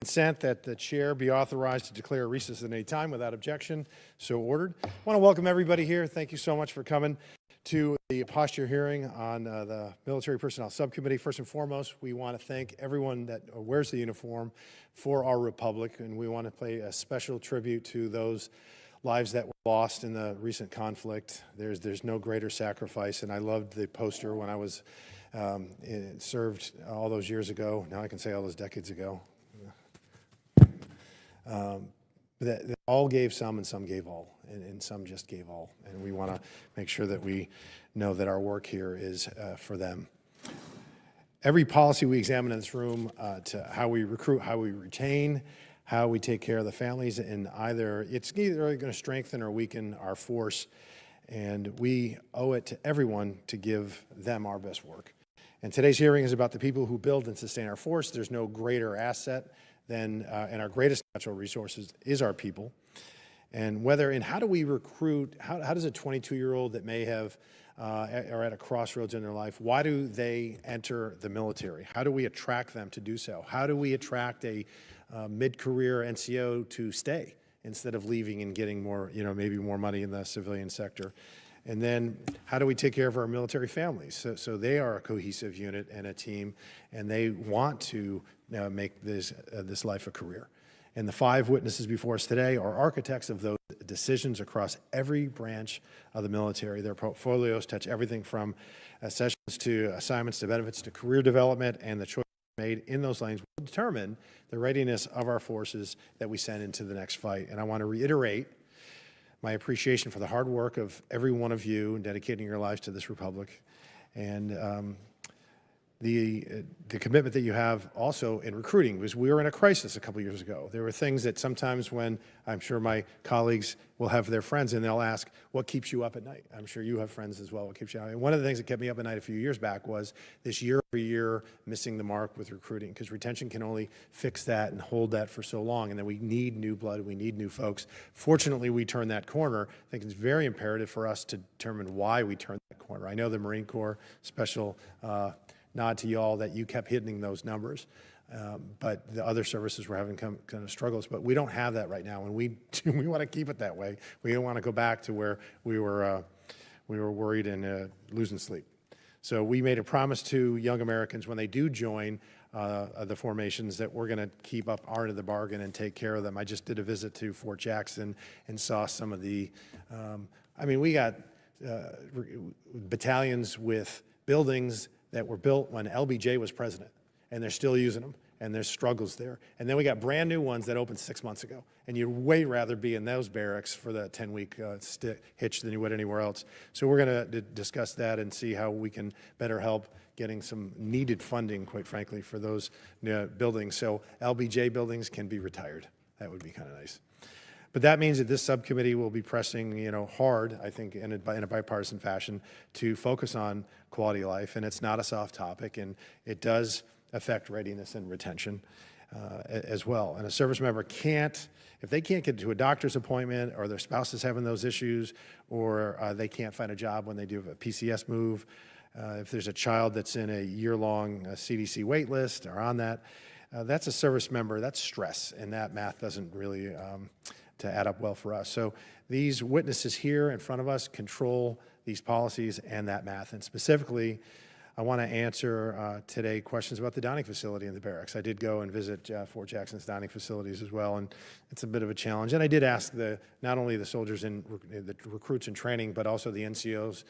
Consent that the chair be authorized to declare a recess at any time without objection. So ordered. I want to welcome everybody here. Thank you so much for coming to the posture hearing on the Military Personnel Subcommittee. First and foremost, we want to thank everyone that wears the uniform for our republic, and we want to pay a special tribute to those lives that were lost in the recent conflict. There's no greater sacrifice, and I loved the poster when I was served all those years ago. Now I can say all those decades ago. That all gave some and some gave all, and some just gave all. And we want to make sure that we know that our work here is for them. Every policy we examine in this room, to how we recruit, how we retain, how we take care of the families, and it's either going to strengthen or weaken our force, and we owe it to everyone to give them our best work. And today's hearing is about the people who build and sustain our force. There's no greater asset and our greatest natural resources is our people. And how do we recruit, how does a 22-year-old that may have, are at a crossroads in their life, why do they enter the military? How do we attract them to do so? How do we attract a mid-career NCO to stay instead of leaving and getting more, maybe more money in the civilian sector? And then how do we take care of our military families? So they are a cohesive unit and a team, and they want to make this life a career. And the 5 witnesses before us today are architects of those decisions across every branch of the military. Their portfolios touch everything from sessions to assignments to benefits to career development, and the choices made in those lanes will determine the readiness of our forces that we send into the next fight. And I want to reiterate my appreciation for the hard work of every one of you in dedicating your lives to this republic, and the commitment that you have also in recruiting, because we were in a crisis a couple years ago. There were things that sometimes when I'm sure my colleagues will have their friends and they'll ask, what keeps you up at night? I'm sure you have friends as well. What keeps you up? And one of the things that kept me up at night a few years back was this year-over-year missing the mark with recruiting, because retention can only fix that and hold that for so long, and then we need new blood, we need new folks. Fortunately, we turned that corner. I think it's very imperative for us to determine why we turned that corner. I know the Marine Corps special nod to y'all that you kept hitting those numbers, but the other services were having kind of struggles. But we don't have that right now, and we want to keep it that way. We don't want to go back to where we were worried and losing sleep. So we made a promise to young Americans when they do join the formations that we're going to keep up our end of the bargain and take care of them. I just did a visit to Fort Jackson and saw some of the. We got battalions with buildings that were built when LBJ was president, and they're still using them, and there's struggles there. And then we got brand new ones that opened 6 months ago, and you'd way rather be in those barracks for the 10-week hitch than you would anywhere else. So we're going to discuss that and see how we can better help getting some needed funding, quite frankly, for those buildings. So LBJ buildings can be retired. That would be kind of nice. But that means that this subcommittee will be pressing, hard, I think, in a bipartisan fashion to focus on quality of life. And it's not a soft topic, and it does affect readiness and retention as well. And a service member if they can't get to a doctor's appointment, or their spouse is having those issues, or they can't find a job when they do a PCS move, if there's a child that's in a year-long CDC wait list or on that, that's a service member, that's stress, and that math doesn't really to add up well for us. So these witnesses here in front of us control these policies and that math. And specifically, I want to answer today questions about the dining facility in the barracks. I did go and visit Fort Jackson's dining facilities as well, and it's a bit of a challenge. And I did ask not only the soldiers and the recruits in training, but also the NCOs,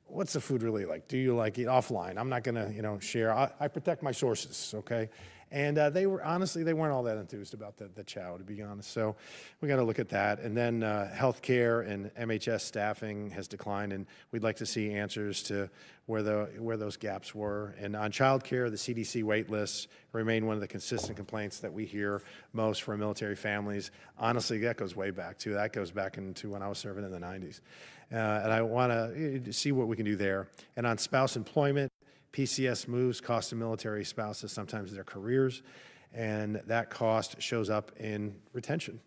what's the food really like? Do you like it offline? I'm not going to share. I protect my sources, okay? And they weren't all that enthused about the chow, to be honest. So we got to look at that. And then healthcare and MHS staffing has declined, and we'd like to see answers to where those gaps were. And on child care, the CDC wait lists remain one of the consistent complaints that we hear most from military families. Honestly, that goes way back too. That goes back into when I was serving in the 90s. And I want to see what we can do there. And on spouse employment, PCS moves cost the military spouses sometimes their careers, and that cost shows up in retention.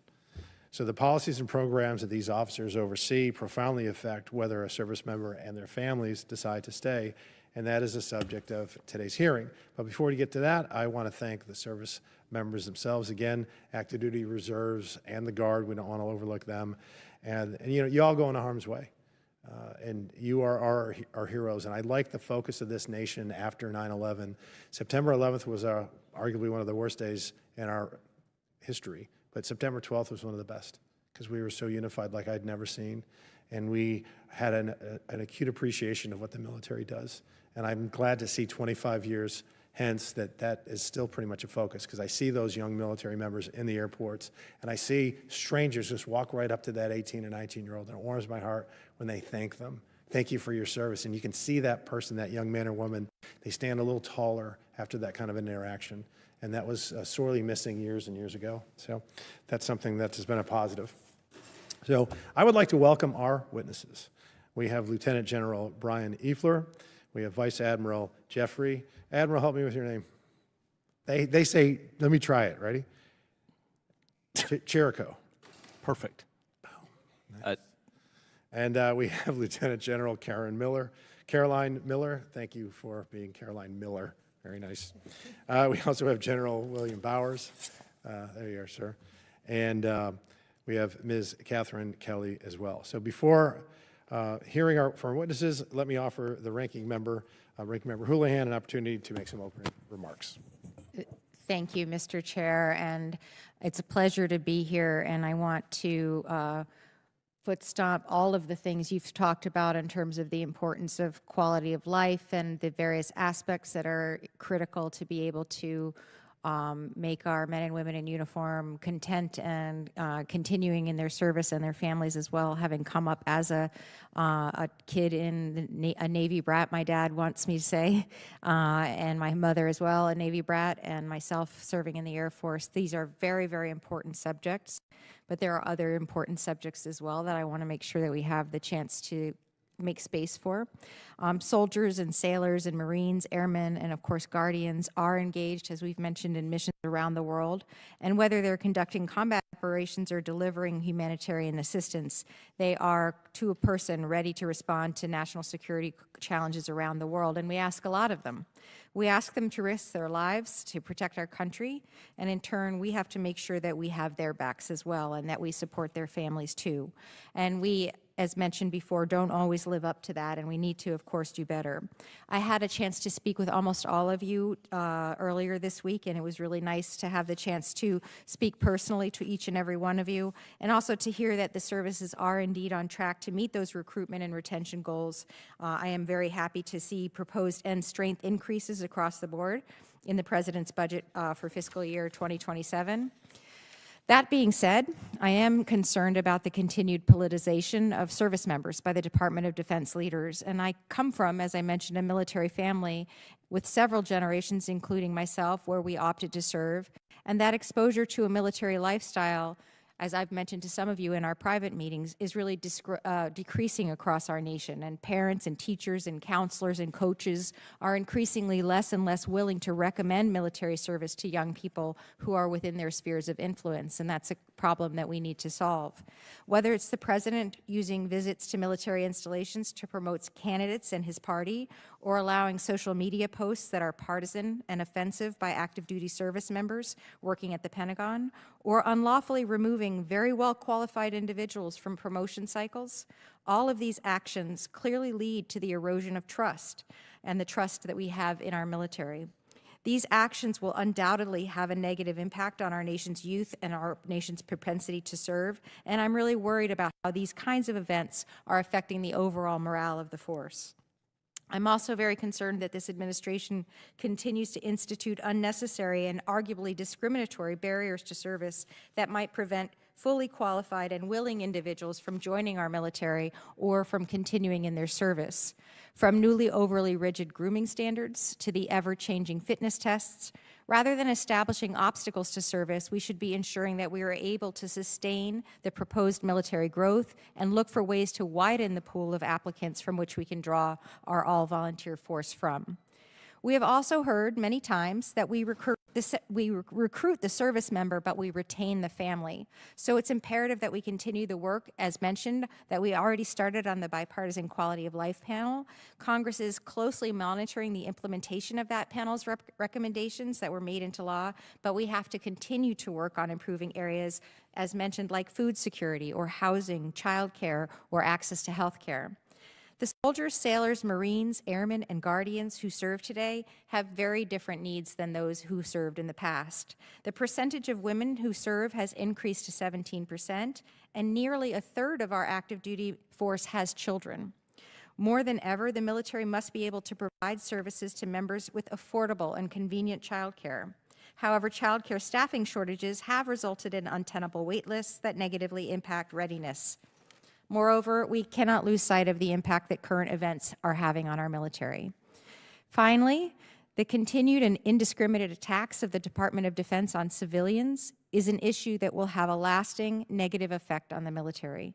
So the policies and programs that these officers oversee profoundly affect whether a service member and their families decide to stay, and that is the subject of today's hearing. But before we get to that, I want to thank the service members themselves. Again, active duty reserves and the Guard, we don't want to overlook them. And you know, you all go into harm's way. And you are our heroes. And I like the focus of this nation after 9/11. September 11th was arguably one of the worst days in our history, but September 12th was one of the best because we were so unified like I'd never seen. And we had an acute appreciation of what the military does. And I'm glad to see 25 years hence that is still pretty much a focus, because I see those young military members in the airports, and I see strangers just walk right up to that 18 or 19-year-old, and it warms my heart when they thank them. Thank you for your service. And you can see that person, that young man or woman, they stand a little taller after that kind of an interaction. And that was sorely missing years and years ago. So that's something that has been a positive. So I would like to welcome our witnesses. We have Lieutenant General Brian Eifler. We have Vice Admiral Jeffrey. Admiral, help me with your name. They say, let me try it. Ready? Cherico. Perfect. Nice. And we have Lieutenant General Caroline Miller. Thank you for being Caroline Miller. Very nice. We also have General William Bowers. There you are, sir. And we have Ms. Catherine Kelly as well. So before hearing from our witnesses, let me offer the Ranking Member Houlihan, an opportunity to make some opening remarks. Thank you, Mr. Chair, and it's a pleasure to be here, and I want to foot-stomp all of the things you've talked about in terms of the importance of quality of life and the various aspects that are critical to be able to make our men and women in uniform content and continuing in their service and their families as well, having come up as a kid in a Navy brat, my dad wants me to say, and my mother as well, a Navy brat, and myself serving in the Air Force. These are very, very important subjects, but there are other important subjects as well that I want to make sure that we have the chance to make space for. Soldiers and sailors and Marines, airmen, and of course guardians are engaged, as we've mentioned, in missions around the world. And whether they're conducting combat operations or delivering humanitarian assistance, they are, to a person, ready to respond to national security challenges around the world. And we ask a lot of them. We ask them to risk their lives to protect our country, and in turn, we have to make sure that we have their backs as well and that we support their families too. And we, as mentioned before, don't always live up to that, and we need to, of course, do better. I had a chance to speak with almost all of you earlier this week, and it was really nice to have the chance to speak personally to each and every one of you, and also to hear that the services are indeed on track to meet those recruitment and retention goals. I am very happy to see proposed end strength increases across the board in the President's budget for fiscal year 2027. That being said, I am concerned about the continued politicization of service members by the Department of Defense leaders. And I come from, as I mentioned, a military family with several generations, including myself, where we opted to serve. And that exposure to a military lifestyle, as I've mentioned to some of you in our private meetings, is really decreasing across our nation. And parents and teachers and counselors and coaches are increasingly less and less willing to recommend military service to young people who are within their spheres of influence. And that's a problem that we need to solve. Whether it's the president using visits to military installations to promote candidates and his party, or allowing social media posts that are partisan and offensive by active duty service members working at the Pentagon, or unlawfully removing very well-qualified individuals from promotion cycles, all of these actions clearly lead to the erosion of trust and the trust that we have in our military. These actions will undoubtedly have a negative impact on our nation's youth and our nation's propensity to serve, and I'm really worried about how these kinds of events are affecting the overall morale of the force. I'm also very concerned that this administration continues to institute unnecessary and arguably discriminatory barriers to service that might prevent fully qualified and willing individuals from joining our military or from continuing in their service. From newly overly rigid grooming standards to the ever-changing fitness tests, rather than establishing obstacles to service, we should be ensuring that we are able to sustain the proposed military growth and look for ways to widen the pool of applicants from which we can draw our all-volunteer force from. We have also heard many times that we recruit the service member, but we retain the family. So it's imperative that we continue the work, as mentioned, that we already started on the Bipartisan Quality of Life panel. Congress is closely monitoring the implementation of that panel's recommendations that were made into law, but we have to continue to work on improving areas, as mentioned, like food security or housing, childcare, or access to health care. The soldiers, sailors, Marines, airmen, and guardians who serve today have very different needs than those who served in the past. The percentage of women who serve has increased to 17%, and nearly a third of our active duty force has children. More than ever, the military must be able to provide services to members with affordable and convenient childcare. However, childcare staffing shortages have resulted in untenable wait lists that negatively impact readiness. Moreover, we cannot lose sight of the impact that current events are having on our military. Finally, the continued and indiscriminate attacks of the Department of Defense on civilians is an issue that will have a lasting negative effect on the military.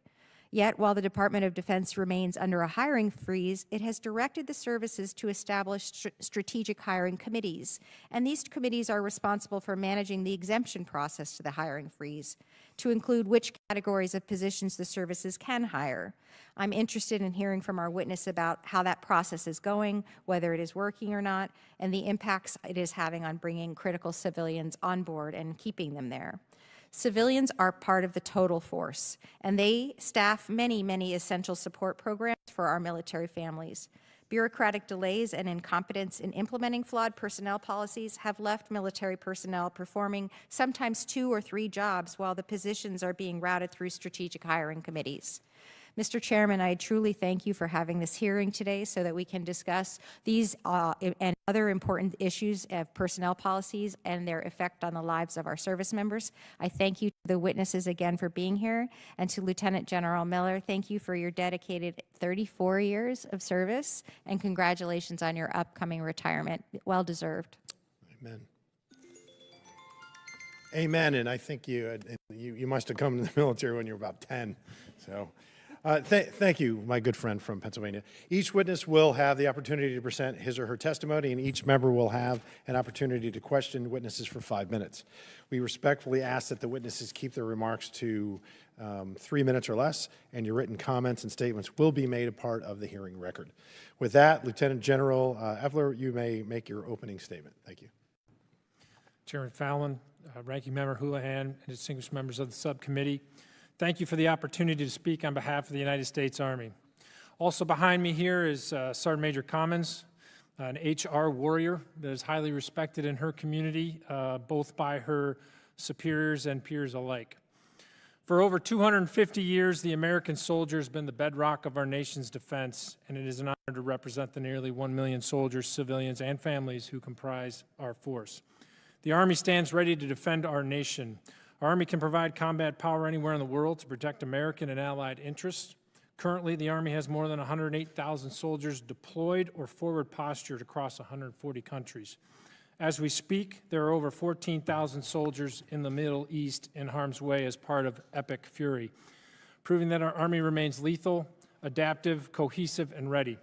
Yet, while the Department of Defense remains under a hiring freeze, it has directed the services to establish strategic hiring committees, and these committees are responsible for managing the exemption process to the hiring freeze, to include which categories of positions the services can hire. I'm interested in hearing from our witness about how that process is going, whether it is working or not, and the impacts it is having on bringing critical civilians on board and keeping them there. Civilians are part of the total force, and they staff many, many essential support programs for our military families. Bureaucratic delays and incompetence in implementing flawed personnel policies have left military personnel performing sometimes 2 or 3 jobs while the positions are being routed through strategic hiring committees. Mr. Chairman, I truly thank you for having this hearing today so that we can discuss these and other important issues of personnel policies and their effect on the lives of our service members. I thank you to the witnesses again for being here, and to Lieutenant General Miller, thank you for your dedicated 34 years of service, and congratulations on your upcoming retirement. Well deserved. Amen. Amen, and I think you must have come to the military when you were about 10, so. Thank you, my good friend from Pennsylvania. Each witness will have the opportunity to present his or her testimony, and each member will have an opportunity to question witnesses for 5 minutes. We respectfully ask that the witnesses keep their remarks to 3 minutes or less, and your written comments and statements will be made a part of the hearing record. With that, Lieutenant General Evler, you may make your opening statement. Thank you. Chairman Fallon, Ranking Member Houlihan, and distinguished members of the subcommittee, thank you for the opportunity to speak on behalf of the United States Army. Also behind me here is Sergeant Major Commons, an HR warrior that is highly respected in her community, both by her superiors and peers alike. For over 250 years, the American soldier has been the bedrock of our nation's defense, and it is an honor to represent the nearly 1 million soldiers, civilians, and families who comprise our force. The Army stands ready to defend our nation. Our Army can provide combat power anywhere in the world to protect American and allied interests. Currently, the Army has more than 108,000 soldiers deployed or forward postured across 140 countries. As we speak, there are over 14,000 soldiers in the Middle East in harm's way as part of Epic Fury, proving that our Army remains lethal, adaptive, cohesive, and ready.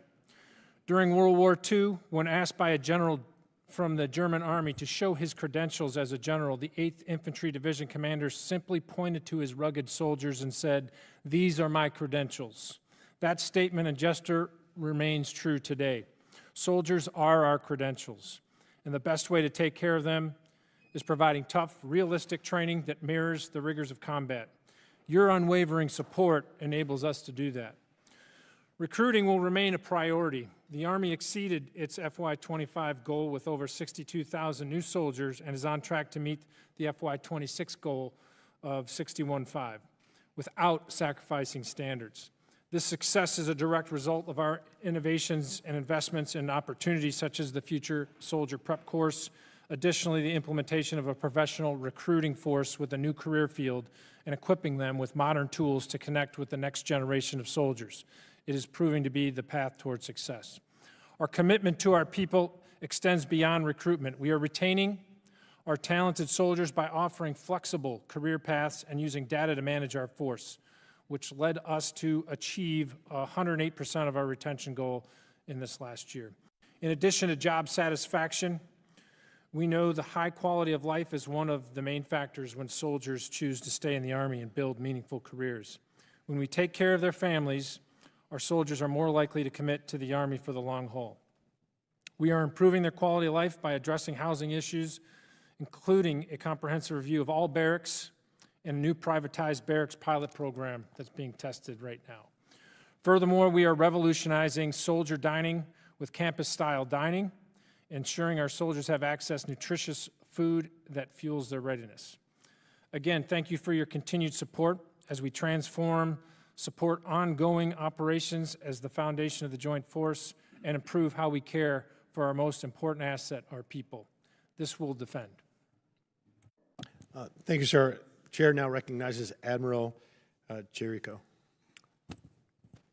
During World War II, when asked by a general from the German Army to show his credentials as a general, the 8th Infantry Division commander simply pointed to his rugged soldiers and said, "These are my credentials." That statement and gesture remains true today. Soldiers are our credentials, and the best way to take care of them is providing tough, realistic training that mirrors the rigors of combat. Your unwavering support enables us to do that. Recruiting will remain a priority. The Army exceeded its FY25 goal with over 62,000 new soldiers and is on track to meet the FY26 goal of 61,500 without sacrificing standards. This success is a direct result of our innovations and investments in opportunities such as the Future Soldier Prep Course, additionally the implementation of a professional recruiting force with a new career field and equipping them with modern tools to connect with the next generation of soldiers. It is proving to be the path toward success. Our commitment to our people extends beyond recruitment. We are retaining our talented soldiers by offering flexible career paths and using data to manage our force, which led us to achieve 108% of our retention goal in this last year. In addition to job satisfaction, we know the high quality of life is one of the main factors when soldiers choose to stay in the Army and build meaningful careers. When we take care of their families, our soldiers are more likely to commit to the Army for the long haul. We are improving their quality of life by addressing housing issues, including a comprehensive review of all barracks and a new privatized barracks pilot program that's being tested right now. Furthermore, we are revolutionizing soldier dining with campus-style dining, ensuring our soldiers have access to nutritious food that fuels their readiness. Again, thank you for your continued support as we transform, support ongoing operations as the foundation of the Joint Force, and improve how we care for our most important asset, our people. This will defend. Thank you, sir. Chair now recognizes Admiral Jericho.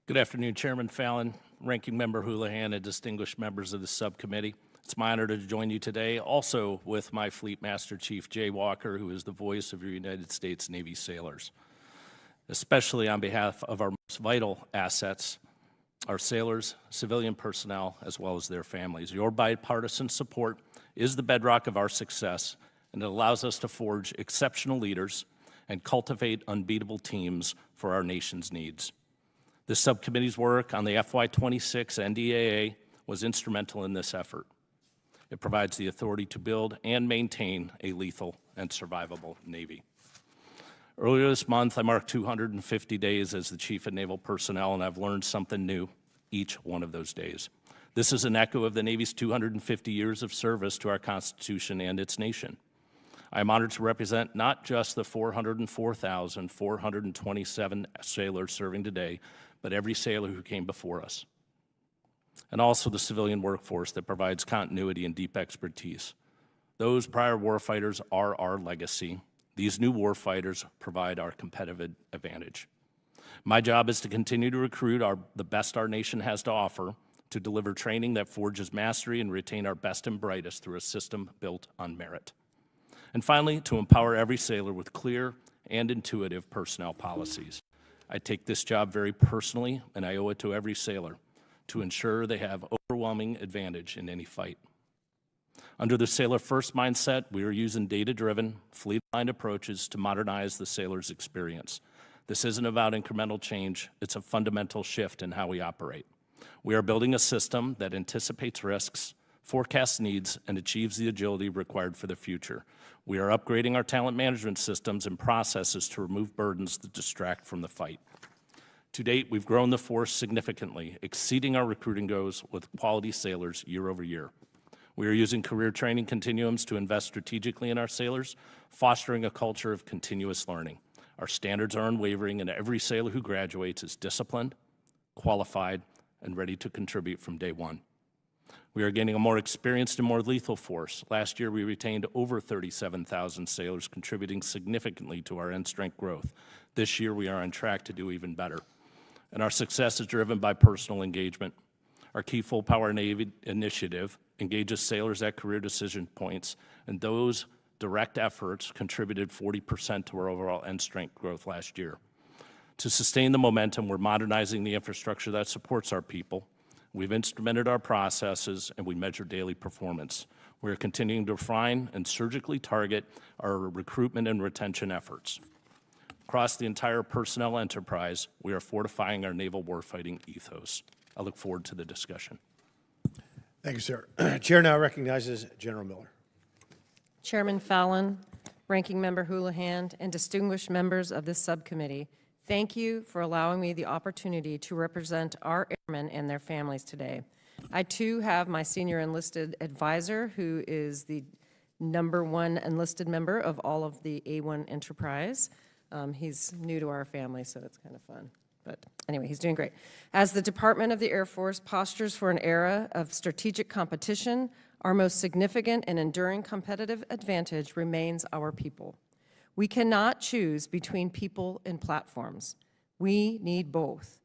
Good afternoon, Chairman Fallon, Ranking Member Houlihan, and distinguished members of the subcommittee. It's my honor to join you today, also with my Fleet Master Chief Jay Walker, who is the voice of your United States Navy sailors, especially on behalf of our most vital assets, our sailors, civilian personnel, as well as their families. Your bipartisan support is the bedrock of our success, and it allows us to forge exceptional leaders and cultivate unbeatable teams for our nation's needs. This subcommittee's work on the FY26 NDAA was instrumental in this effort. It provides the authority to build and maintain a lethal and survivable Navy. Earlier this month, I marked 250 days as the Chief of Naval Personnel, and I've learned something new each one of those days. This is an echo of the Navy's 250 years of service to our Constitution and its nation. I am honored to represent not just the 404,427 sailors serving today, but every sailor who came before us, and also the civilian workforce that provides continuity and deep expertise. Those prior warfighters are our legacy. These new warfighters provide our competitive advantage. My job is to continue to recruit the best our nation has to offer, to deliver training that forges mastery and retain our best and brightest through a system built on merit. And finally, to empower every sailor with clear and intuitive personnel policies. I take this job very personally, and I owe it to every sailor to ensure they have overwhelming advantage in any fight. Under the Sailor First mindset, we are using data-driven, fleet-aligned approaches to modernize the sailor's experience. This isn't about incremental change, it's a fundamental shift in how we operate. We are building a system that anticipates risks, forecasts needs, and achieves the agility required for the future. We are upgrading our talent management systems and processes to remove burdens that distract from the fight. To date, we've grown the force significantly, exceeding our recruiting goals with quality sailors year over year. We are using career training continuums to invest strategically in our sailors, fostering a culture of continuous learning. Our standards are unwavering, and every sailor who graduates is disciplined, qualified, and ready to contribute from day one. We are gaining a more experienced and more lethal force. Last year, we retained over 37,000 sailors, contributing significantly to our end strength growth. This year, we are on track to do even better. And our success is driven by personal engagement. Our key Full Power Navy initiative engages sailors at career decision points, and those direct efforts contributed 40% to our overall end strength growth last year. To sustain the momentum, we're modernizing the infrastructure that supports our people. We've instrumented our processes, and we measure daily performance. We're continuing to refine and surgically target our recruitment and retention efforts. Across the entire personnel enterprise, we are fortifying our naval warfighting ethos. I look forward to the discussion. Thank you, sir. Chair now recognizes General Miller. Chairman Fallon, Ranking Member Houlihan, and distinguished members of this subcommittee, thank you for allowing me the opportunity to represent our airmen and their families today. I, too, have my senior enlisted advisor, who is the #1 enlisted member of all of the A1 Enterprise. He's new to our family, so it's kind of fun. But anyway, he's doing great. As the Department of the Air Force postures for an era of strategic competition, our most significant and enduring competitive advantage remains our people. We cannot choose between people and platforms. We need both.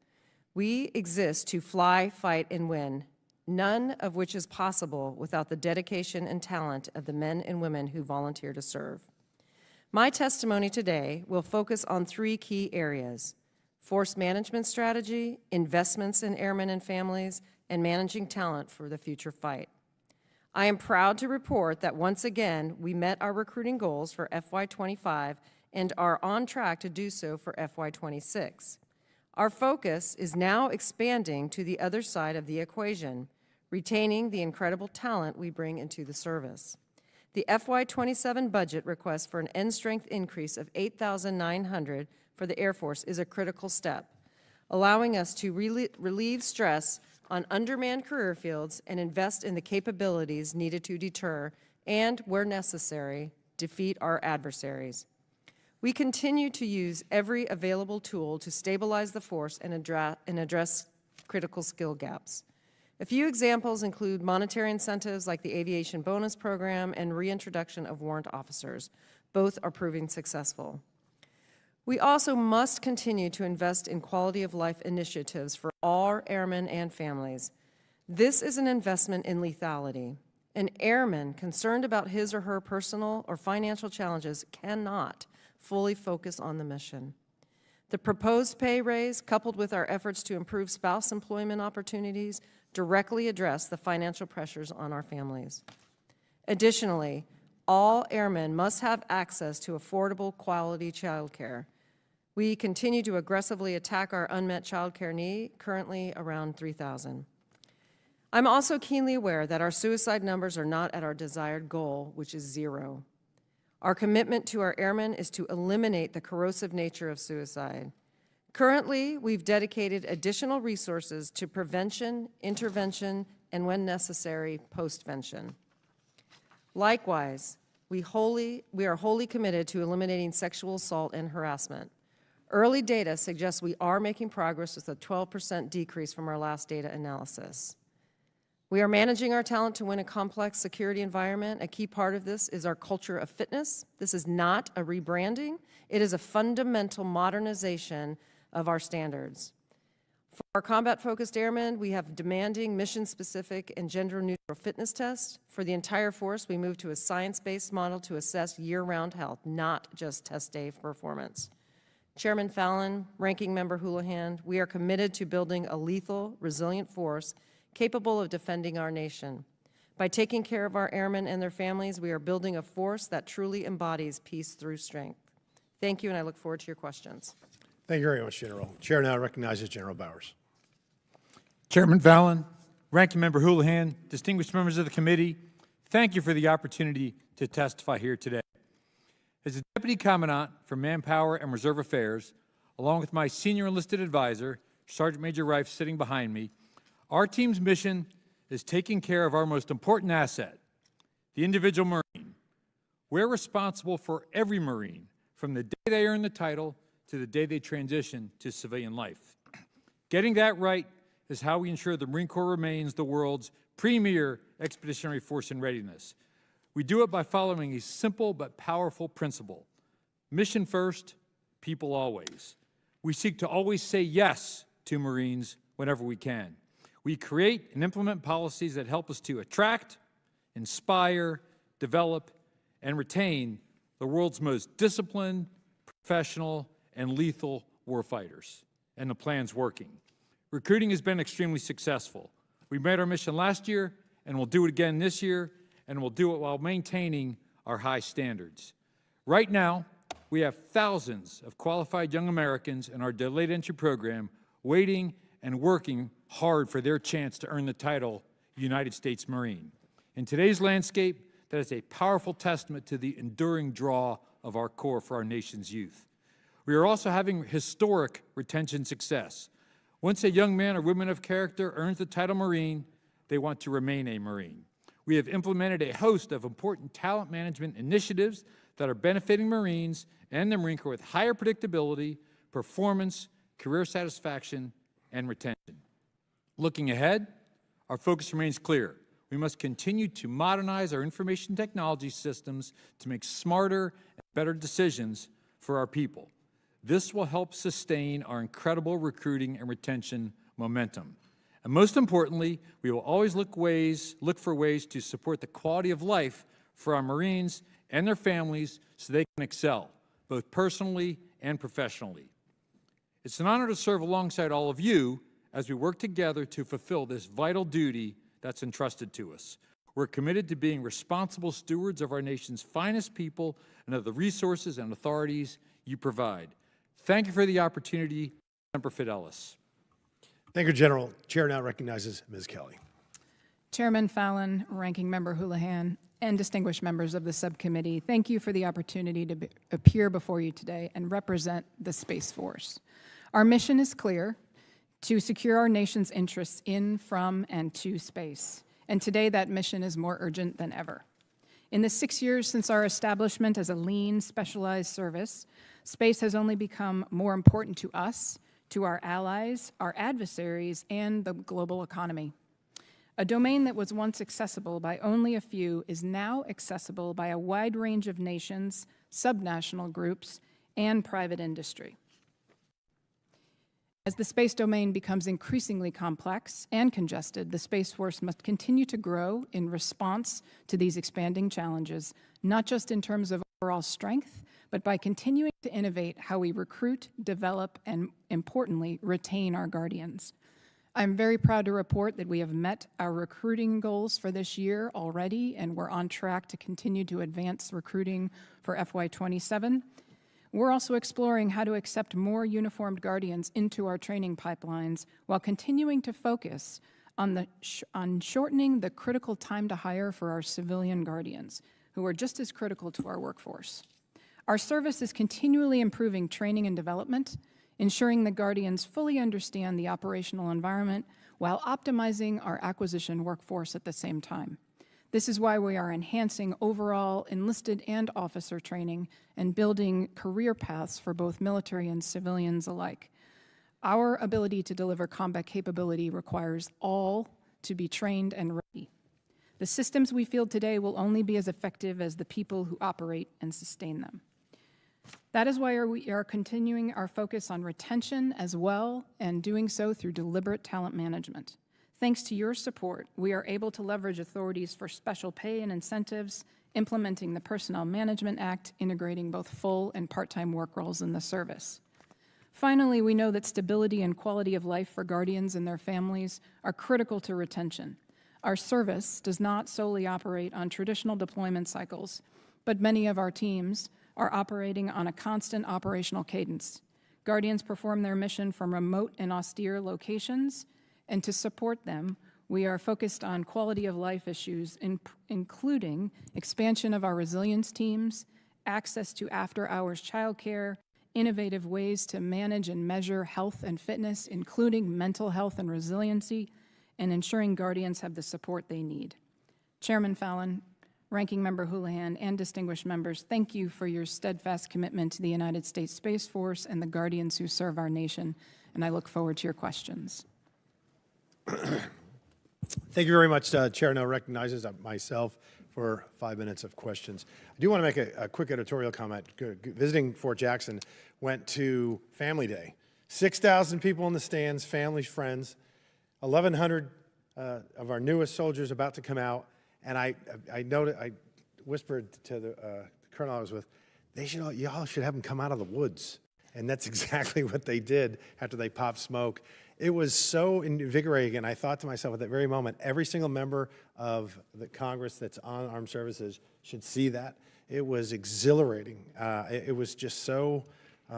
We exist to fly, fight, and win, none of which is possible without the dedication and talent of the men and women who volunteer to serve. My testimony today will focus on 3 key areas: force management strategy, investments in airmen and families, and managing talent for the future fight. I am proud to report that once again, we met our recruiting goals for FY25 and are on track to do so for FY26. Our focus is now expanding to the other side of the equation, retaining the incredible talent we bring into the service. The FY27 budget request for an end strength increase of 8,900 for the Air Force is a critical step, allowing us to relieve stress on undermanned career fields and invest in the capabilities needed to deter and, where necessary, defeat our adversaries. We continue to use every available tool to stabilize the force and address critical skill gaps. A few examples include monetary incentives like the Aviation Bonus Program and reintroduction of warrant officers. Both are proving successful. We also must continue to invest in quality of life initiatives for all our airmen and families. This is an investment in lethality. An airman concerned about his or her personal or financial challenges cannot fully focus on the mission. The proposed pay raise, coupled with our efforts to improve spouse employment opportunities, directly address the financial pressures on our families. Additionally, all airmen must have access to affordable, quality child care. We continue to aggressively attack our unmet child care need, currently around 3,000. I'm also keenly aware that our suicide numbers are not at our desired goal, which is 0. Our commitment to our airmen is to eliminate the corrosive nature of suicide. Currently, we've dedicated additional resources to prevention, intervention, and when necessary, postvention. Likewise, we are wholly committed to eliminating sexual assault and harassment. Early data suggests we are making progress with a 12% decrease from our last data analysis. We are managing our talent to win a complex security environment. A key part of this is our culture of fitness. This is not a rebranding. It is a fundamental modernization of our standards. For our combat-focused airmen, we have demanding, mission-specific, and gender-neutral fitness tests. For the entire force, we move to a science-based model to assess year-round health, not just test day performance. Chairman Fallon, Ranking Member Houlihan, we are committed to building a lethal, resilient force capable of defending our nation. By taking care of our airmen and their families, we are building a force that truly embodies peace through strength. Thank you, and I look forward to your questions. Thank you very much, General. Chair now recognizes General Bowers. Chairman Fallon, Ranking Member Houlihan, distinguished members of the committee, thank you for the opportunity to testify here today. As the Deputy Commandant for Manpower and Reserve Affairs, along with my senior enlisted advisor, Sergeant Major Rife, sitting behind me, our team's mission is taking care of our most important asset, the individual Marine. We're responsible for every Marine, from the day they earn the title to the day they transition to civilian life. Getting that right is how we ensure the Marine Corps remains the world's premier expeditionary force in readiness. We do it by following a simple but powerful principle. Mission first, people always. We seek to always say yes to Marines whenever we can. We create and implement policies that help us to attract, inspire, develop, and retain the world's most disciplined, professional, and lethal warfighters. And the plan's working. Recruiting has been extremely successful. We made our mission last year, and we'll do it again this year, and we'll do it while maintaining our high standards. Right now, we have thousands of qualified young Americans in our delayed entry program waiting and working hard for their chance to earn the title United States Marine. In today's landscape, that is a powerful testament to the enduring draw of our Corps for our nation's youth. We are also having historic retention success. Once a young man or woman of character earns the title Marine, they want to remain a Marine. We have implemented a host of important talent management initiatives that are benefiting Marines and the Marine Corps with higher predictability, performance, career satisfaction, and retention. Looking ahead, our focus remains clear. We must continue to modernize our information technology systems to make smarter and better decisions for our people. This will help sustain our incredible recruiting and retention momentum. And most importantly, we will always look for ways to support the quality of life for our Marines and their families so they can excel, both personally and professionally. It's an honor to serve alongside all of you as we work together to fulfill this vital duty that's entrusted to us. We're committed to being responsible stewards of our nation's finest people and of the resources and authorities you provide. Thank you for the opportunity, Semper Fidelis. Thank you, General. Chair now recognizes Ms. Kelly. Chairman Fallon, Ranking Member Houlihan, and distinguished members of the subcommittee, thank you for the opportunity to appear before you today and represent the Space Force. Our mission is clear: to secure our nation's interests in, from, and to space. And today that mission is more urgent than ever. In the 6 years since our establishment as a lean, specialized service, space has only become more important to us, to our allies, our adversaries, and the global economy. A domain that was once accessible by only a few is now accessible by a wide range of nations, subnational groups, and private industry. As the space domain becomes increasingly complex and congested, the Space Force must continue to grow in response to these expanding challenges, not just in terms of overall strength, but by continuing to innovate how we recruit, develop, and importantly, retain our guardians. I'm very proud to report that we have met our recruiting goals for this year already, and we're on track to continue to advance recruiting for FY27. We're also exploring how to accept more uniformed guardians into our training pipelines while continuing to focus on shortening the critical time to hire for our civilian guardians, who are just as critical to our workforce. Our service is continually improving training and development, ensuring the guardians fully understand the operational environment while optimizing our acquisition workforce at the same time. This is why we are enhancing overall enlisted and officer training and building career paths for both military and civilians alike. Our ability to deliver combat capability requires all to be trained and ready. The systems we field today will only be as effective as the people who operate and sustain them. That is why we are continuing our focus on retention as well, and doing so through deliberate talent management. Thanks to your support, we are able to leverage authorities for special pay and incentives, implementing the Personnel Management Act, integrating both full and part-time work roles in the service. Finally, we know that stability and quality of life for guardians and their families are critical to retention. Our service does not solely operate on traditional deployment cycles, but many of our teams are operating on a constant operational cadence. Guardians perform their mission from remote and austere locations, and to support them, we are focused on quality of life issues, including expansion of our resilience teams, access to after-hours childcare, innovative ways to manage and measure health and fitness, including mental health and resiliency, and ensuring guardians have the support they need. Chairman Fallon, Ranking Member Houlihan, and distinguished members, thank you for your steadfast commitment to the United States Space Force and the guardians who serve our nation, and I look forward to your questions. Thank you very much. Chair now recognizes myself for 5 minutes of questions. I do want to make a quick editorial comment. Visiting Fort Jackson, went to Family Day. 6,000 people in the stands, families, friends, 1,100 of our newest soldiers about to come out. And I whispered to the colonel I was with, y'all should have them come out of the woods. And that's exactly what they did after they popped smoke. It was so invigorating, and I thought to myself at that very moment, every single member of the Congress that's on armed services should see that. It was exhilarating. It was just so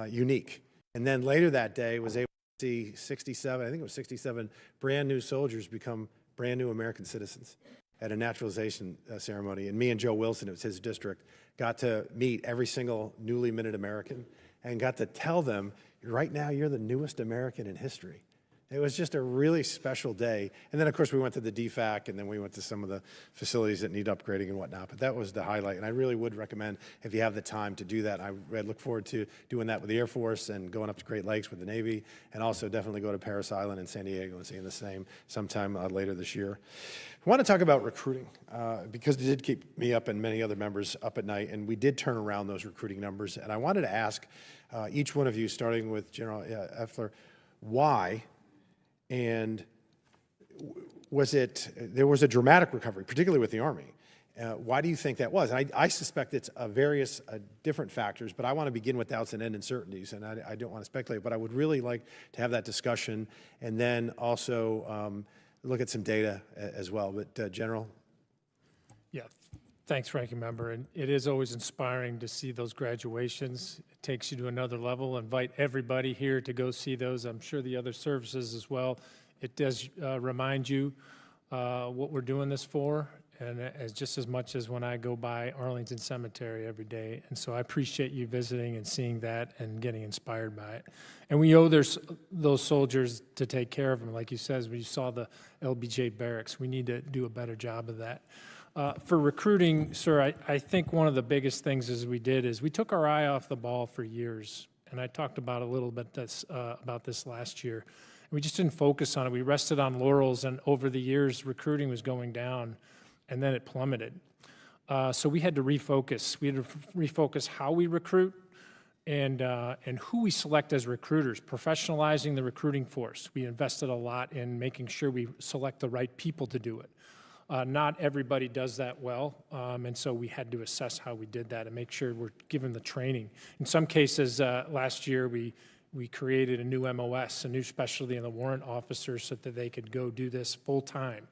unique. And then later that day, was able to see 67, I think it was 67 brand new soldiers become brand new American citizens at a naturalization ceremony. And me and Joe Wilson, it was his district, got to meet every single newly minted American and got to tell them, right now you're the newest American in history. It was just a really special day. And then, of course, we went to the DFAC, and then we went to some of the facilities that need upgrading and whatnot. But that was the highlight. And I really would recommend, if you have the time to do that, I look forward to doing that with the Air Force and going up to Great Lakes with the Navy, and also definitely go to Parris Island and San Diego and seeing the same sometime later this year. I want to talk about recruiting because it did keep me up and many other members up at night, and we did turn around those recruiting numbers. And I wanted to ask each one of you, starting with General Effler, why? And there was a dramatic recovery, particularly with the Army. Why do you think that was? I suspect it's various different factors, but I want to begin with doubts and end uncertainties, and I don't want to speculate, but I would really like to have that discussion and then also look at some data as well. But General? Yeah, thanks, Ranking Member. And it is always inspiring to see those graduations. It takes you to another level. Invite everybody here to go see those. I'm sure the other services as well. It does remind you what we're doing this for, and as just as much as when I go by Arlington Cemetery every day. And so I appreciate you visiting and seeing that and getting inspired by it. And we owe those soldiers to take care of them. Like you said, we saw the LBJ barracks. We need to do a better job of that. For recruiting, sir, I think one of the biggest things we did is we took our eye off the ball for years. And I talked about a little bit about this last year. We just didn't focus on it. We rested on laurels, and over the years, recruiting was going down, and then it plummeted. So we had to refocus. We had to refocus how we recruit and who we select as recruiters, professionalizing the recruiting force. We invested a lot in making sure we select the right people to do it. Not everybody does that well, and so we had to assess how we did that and make sure we're given the training. In some cases, last year, we created a new MOS, a new specialty in the warrant officers so that they could go do this full-time.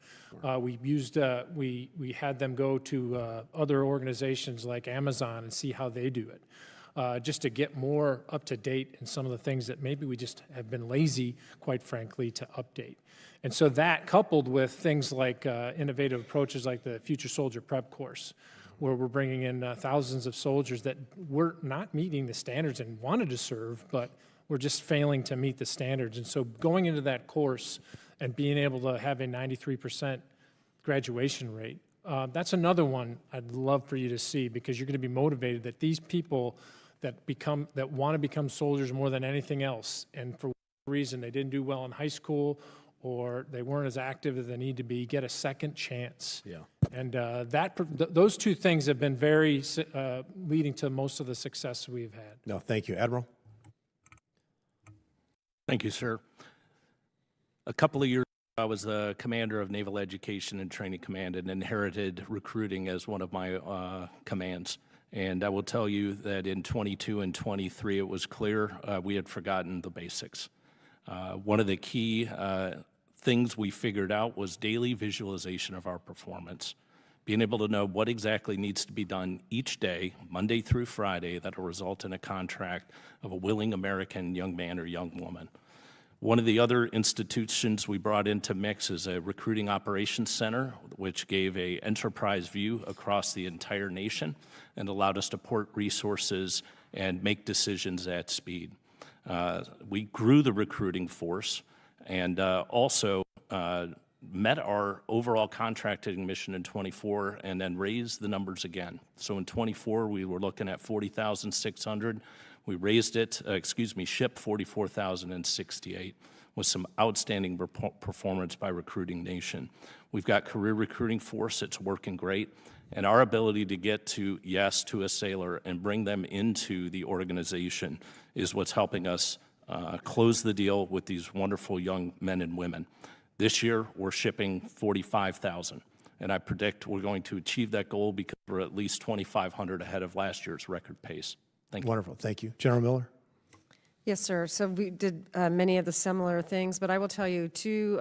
We had them go to other organizations like Amazon and see how they do it, just to get more up-to-date in some of the things that maybe we just have been lazy, quite frankly, to update. And so that, coupled with things like innovative approaches like the Future Soldier Prep course, where we're bringing in thousands of soldiers that were not meeting the standards and wanted to serve, but we're just failing to meet the standards. And so going into that course and being able to have a 93% graduation rate, that's another one I'd love for you to see, because you're going to be motivated that these people that want to become soldiers more than anything else, and for whatever reason they didn't do well in high school or they weren't as active as they need to be, get a second chance. Yeah. And those two things have been very leading to most of the success we've had. No, thank you. Admiral? Thank you, sir. A couple of years ago, I was the commander of Naval Education and Training Command and inherited recruiting as one of my commands. And I will tell you that in 22 and 23, it was clear we had forgotten the basics. One of the key things we figured out was daily visualization of our performance, being able to know what exactly needs to be done each day, Monday through Friday, that will result in a contract of a willing American young man or young woman. One of the other institutions we brought into mix is a recruiting operations center, which gave an enterprise view across the entire nation and allowed us to port resources and make decisions at speed. We grew the recruiting force and also met our overall contracting mission in 24 and then raised the numbers again. So in 24, we were looking at 40,600. We raised it, shipped 44,068 with some outstanding performance by Recruiting Nation. We've got career recruiting force, it's working great. And our ability to get to yes to a sailor and bring them into the organization is what's helping us close the deal with these wonderful young men and women. This year, we're shipping 45,000, and I predict we're going to achieve that goal because we're at least 2,500 ahead of last year's record pace. Thank you. Wonderful. Thank you. General Miller? Yes, sir. So we did many of the similar things, but I will tell you two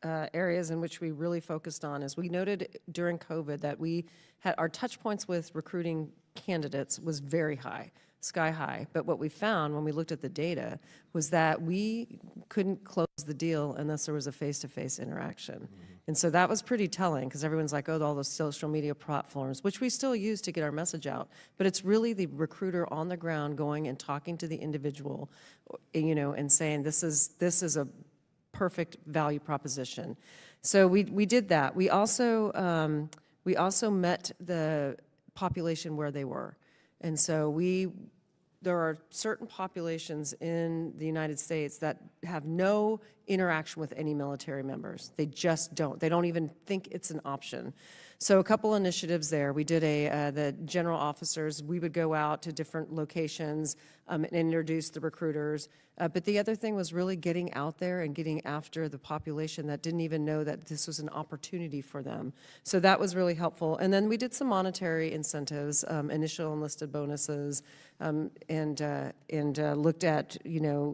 areas in which we really focused on is we noted during COVID that we had our touch points with recruiting candidates was very high, sky high. But what we found when we looked at the data was that we couldn't close the deal unless there was a face-to-face interaction. And so that was pretty telling because everyone's like, oh, all those social media platforms, which we still use to get our message out. But it's really the recruiter on the ground going and talking to the individual, you know, and saying this is a perfect value proposition. So we did that. We also met the population where they were. And so there are certain populations in the United States that have no interaction with any military members. They just don't. They don't even think it's an option. So a couple initiatives there. We did the general officers, we would go out to different locations and introduce the recruiters. But the other thing was really getting out there and getting after the population that didn't even know that this was an opportunity for them. So that was really helpful. And then we did some monetary incentives, initial enlisted bonuses, and looked at,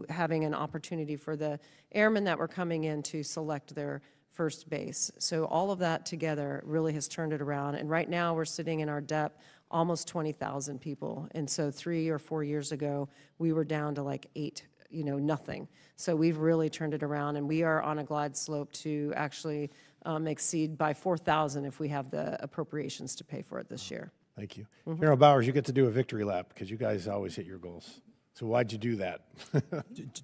having an opportunity for the airmen that were coming in to select their first base. So all of that together really has turned it around. And right now we're sitting in our DEP almost 20,000 people. And so 3 or 4 years ago, we were down to like 8, nothing. So we've really turned it around, and we are on a glide slope to actually exceed by 4,000 if we have the appropriations to pay for it this year. Thank you. General Bowers, you get to do a victory lap because you guys always hit your goals. So why'd you do that?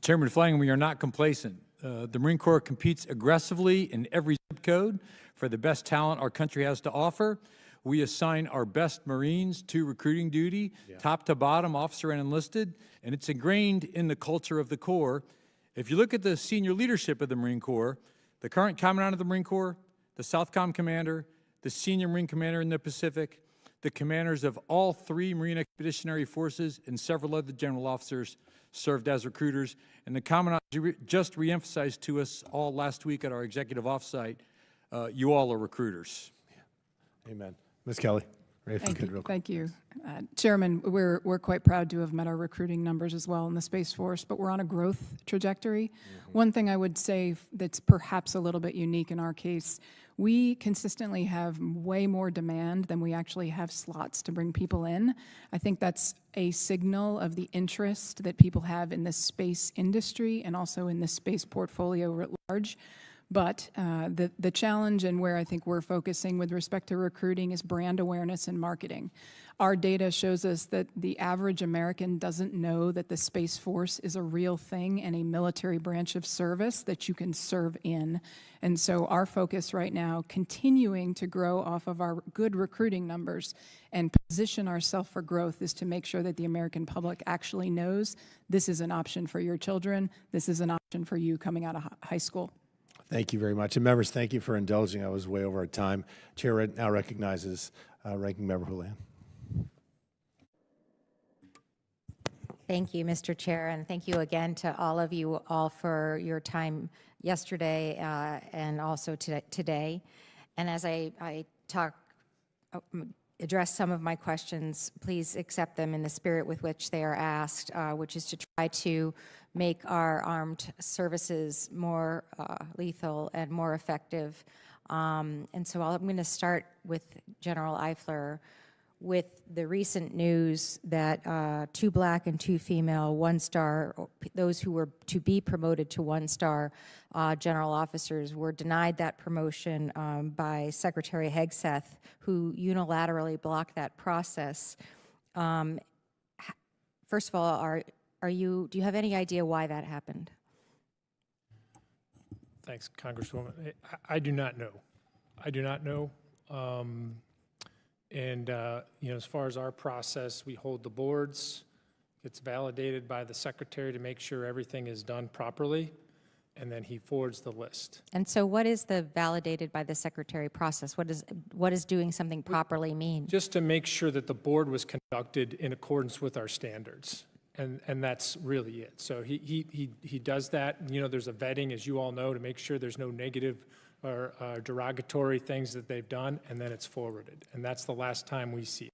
Chairman Flanagan, we are not complacent. The Marine Corps competes aggressively in every zip code for the best talent our country has to offer. We assign our best Marines to recruiting duty, top to bottom, officer and enlisted, and it's ingrained in the culture of the Corps. If you look at the senior leadership of the Marine Corps, the current Commandant of the Marine Corps, the Southcom Commander, the Senior Marine Commander in the Pacific, the commanders of all 3 Marine Expeditionary Forces, and several other general officers served as recruiters. And the Commandant just reemphasized to us all last week at our executive offsite, you all are recruiters. Amen. Ms. Kelly, if you could real quick. Thank you. Chairman, we're quite proud to have met our recruiting numbers as well in the Space Force, but we're on a growth trajectory. One thing I would say that's perhaps a little bit unique in our case, we consistently have way more demand than we actually have slots to bring people in. I think that's a signal of the interest that people have in the space industry and also in the space portfolio writ large. But the challenge and where I think we're focusing with respect to recruiting is brand awareness and marketing. Our data shows us that the average American doesn't know that the Space Force is a real thing and a military branch of service that you can serve in. And so our focus right now, continuing to grow off of our good recruiting numbers and position ourselves for growth, is to make sure that the American public actually knows this is an option for your children, this is an option for you coming out of high school. Thank you very much. And members, thank you for indulging. I was way over our time. Chair now recognizes Ranking Member Houlihan. Thank you, Mr. Chair, and thank you again to all of you all for your time yesterday and also today. And as I address some of my questions, please accept them in the spirit with which they are asked, which is to try to make our armed services more lethal and more effective. And so I'm going to start with General Eifler with the recent news that 2 black and 2 female 1-star, those who were to be promoted to 1-star general officers, were denied that promotion by Secretary Hegseth, who unilaterally blocked that process. First of all, do you have any idea why that happened? Thanks, Congresswoman. I do not know. I do not know. As far as our process, we hold the boards. It's validated by the secretary to make sure everything is done properly, and then he forwards the list. And so what is the validated by the secretary process? What does doing something properly mean? Just to make sure that the board was conducted in accordance with our standards. And that's really it. So he does that. There's a vetting, as you all know, to make sure there's no negative or derogatory things that they've done, and then it's forwarded. And that's the last time we see it.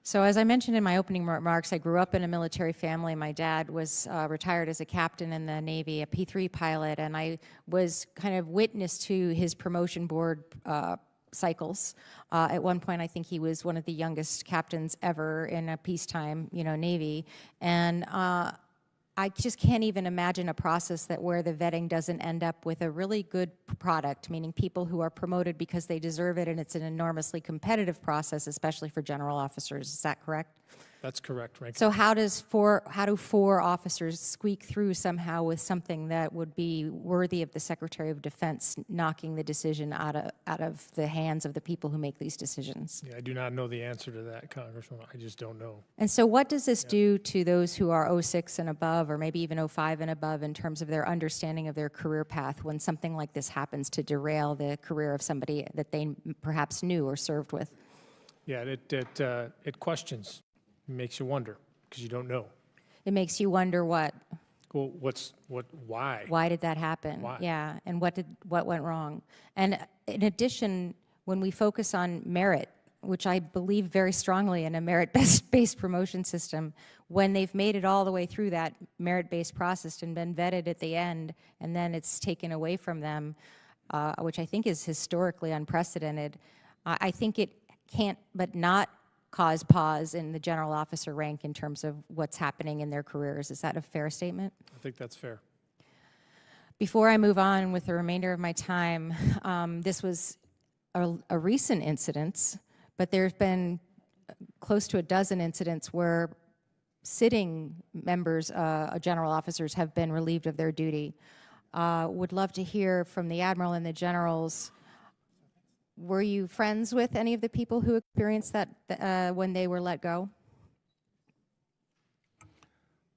So as I mentioned in my opening remarks, I grew up in a military family. My dad was retired as a captain in the Navy, a P-3 pilot, and I was kind of witness to his promotion board cycles. At one point, I think he was one of the youngest captains ever in a peacetime, Navy. And I just can't even imagine a process where the vetting doesn't end up with a really good product, meaning people who are promoted because they deserve it, and it's an enormously competitive process, especially for general officers. Is that correct? That's correct, Ranking. So how do four officers squeak through somehow with something that would be worthy of the Secretary of Defense knocking the decision out of the hands of the people who make these decisions? Yeah, I do not know the answer to that, Congresswoman. I just don't know. And so what does this do to those who are 06 and above, or maybe even 05 and above, in terms of their understanding of their career path when something like this happens to derail the career of somebody that they perhaps knew or served with? Yeah, it questions. It makes you wonder, because you don't know. It makes you wonder what? Well, why? Why did that happen? Why? Yeah, and what went wrong? And in addition, when we focus on merit, which I believe very strongly in a merit-based promotion system, when they've made it all the way through that merit-based process and been vetted at the end, and then it's taken away from them, which I think is historically unprecedented, I think it can't but not cause pause in the general officer rank in terms of what's happening in their careers. Is that a fair statement? I think that's fair. Before I move on with the remainder of my time, this was a recent incident, but there's been close to a dozen incidents where sitting members, general officers, have been relieved of their duty. Would love to hear from the Admiral and the generals. Were you friends with any of the people who experienced that when they were let go?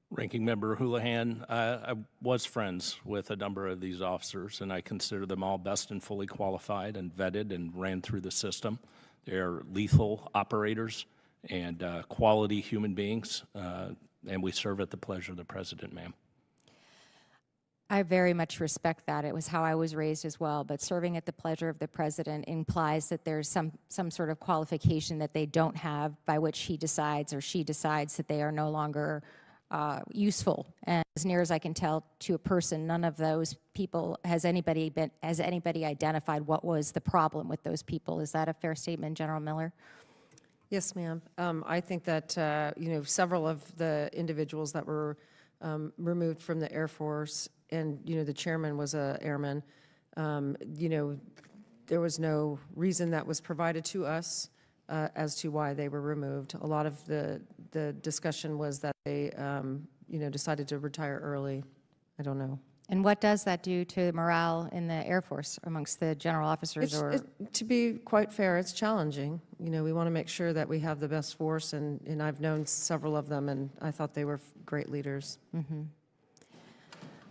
Ranking Member Houlihan, I was friends with a number of these officers, and I consider them all best and fully qualified and vetted and ran through the system. They're lethal operators and quality human beings, and we serve at the pleasure of the President, ma'am. I very much respect that. It was how I was raised as well. But serving at the pleasure of the president implies that there's some sort of qualification that they don't have by which he decides or she decides that they are no longer useful. And as near as I can tell to a person, none of those people has anybody identified what was the problem with those people. Is that a fair statement, General Miller? Yes, ma'am. I think that, several of the individuals that were removed from the Air Force, and, the chairman was a airman, there was no reason that was provided to us as to why they were removed. A lot of the discussion was that they, decided to retire early. I don't know. And what does that do to morale in the Air Force amongst the general officers? To be quite fair, it's challenging. We want to make sure that we have the best force, and I've known several of them, and I thought they were great leaders. Mm-hmm.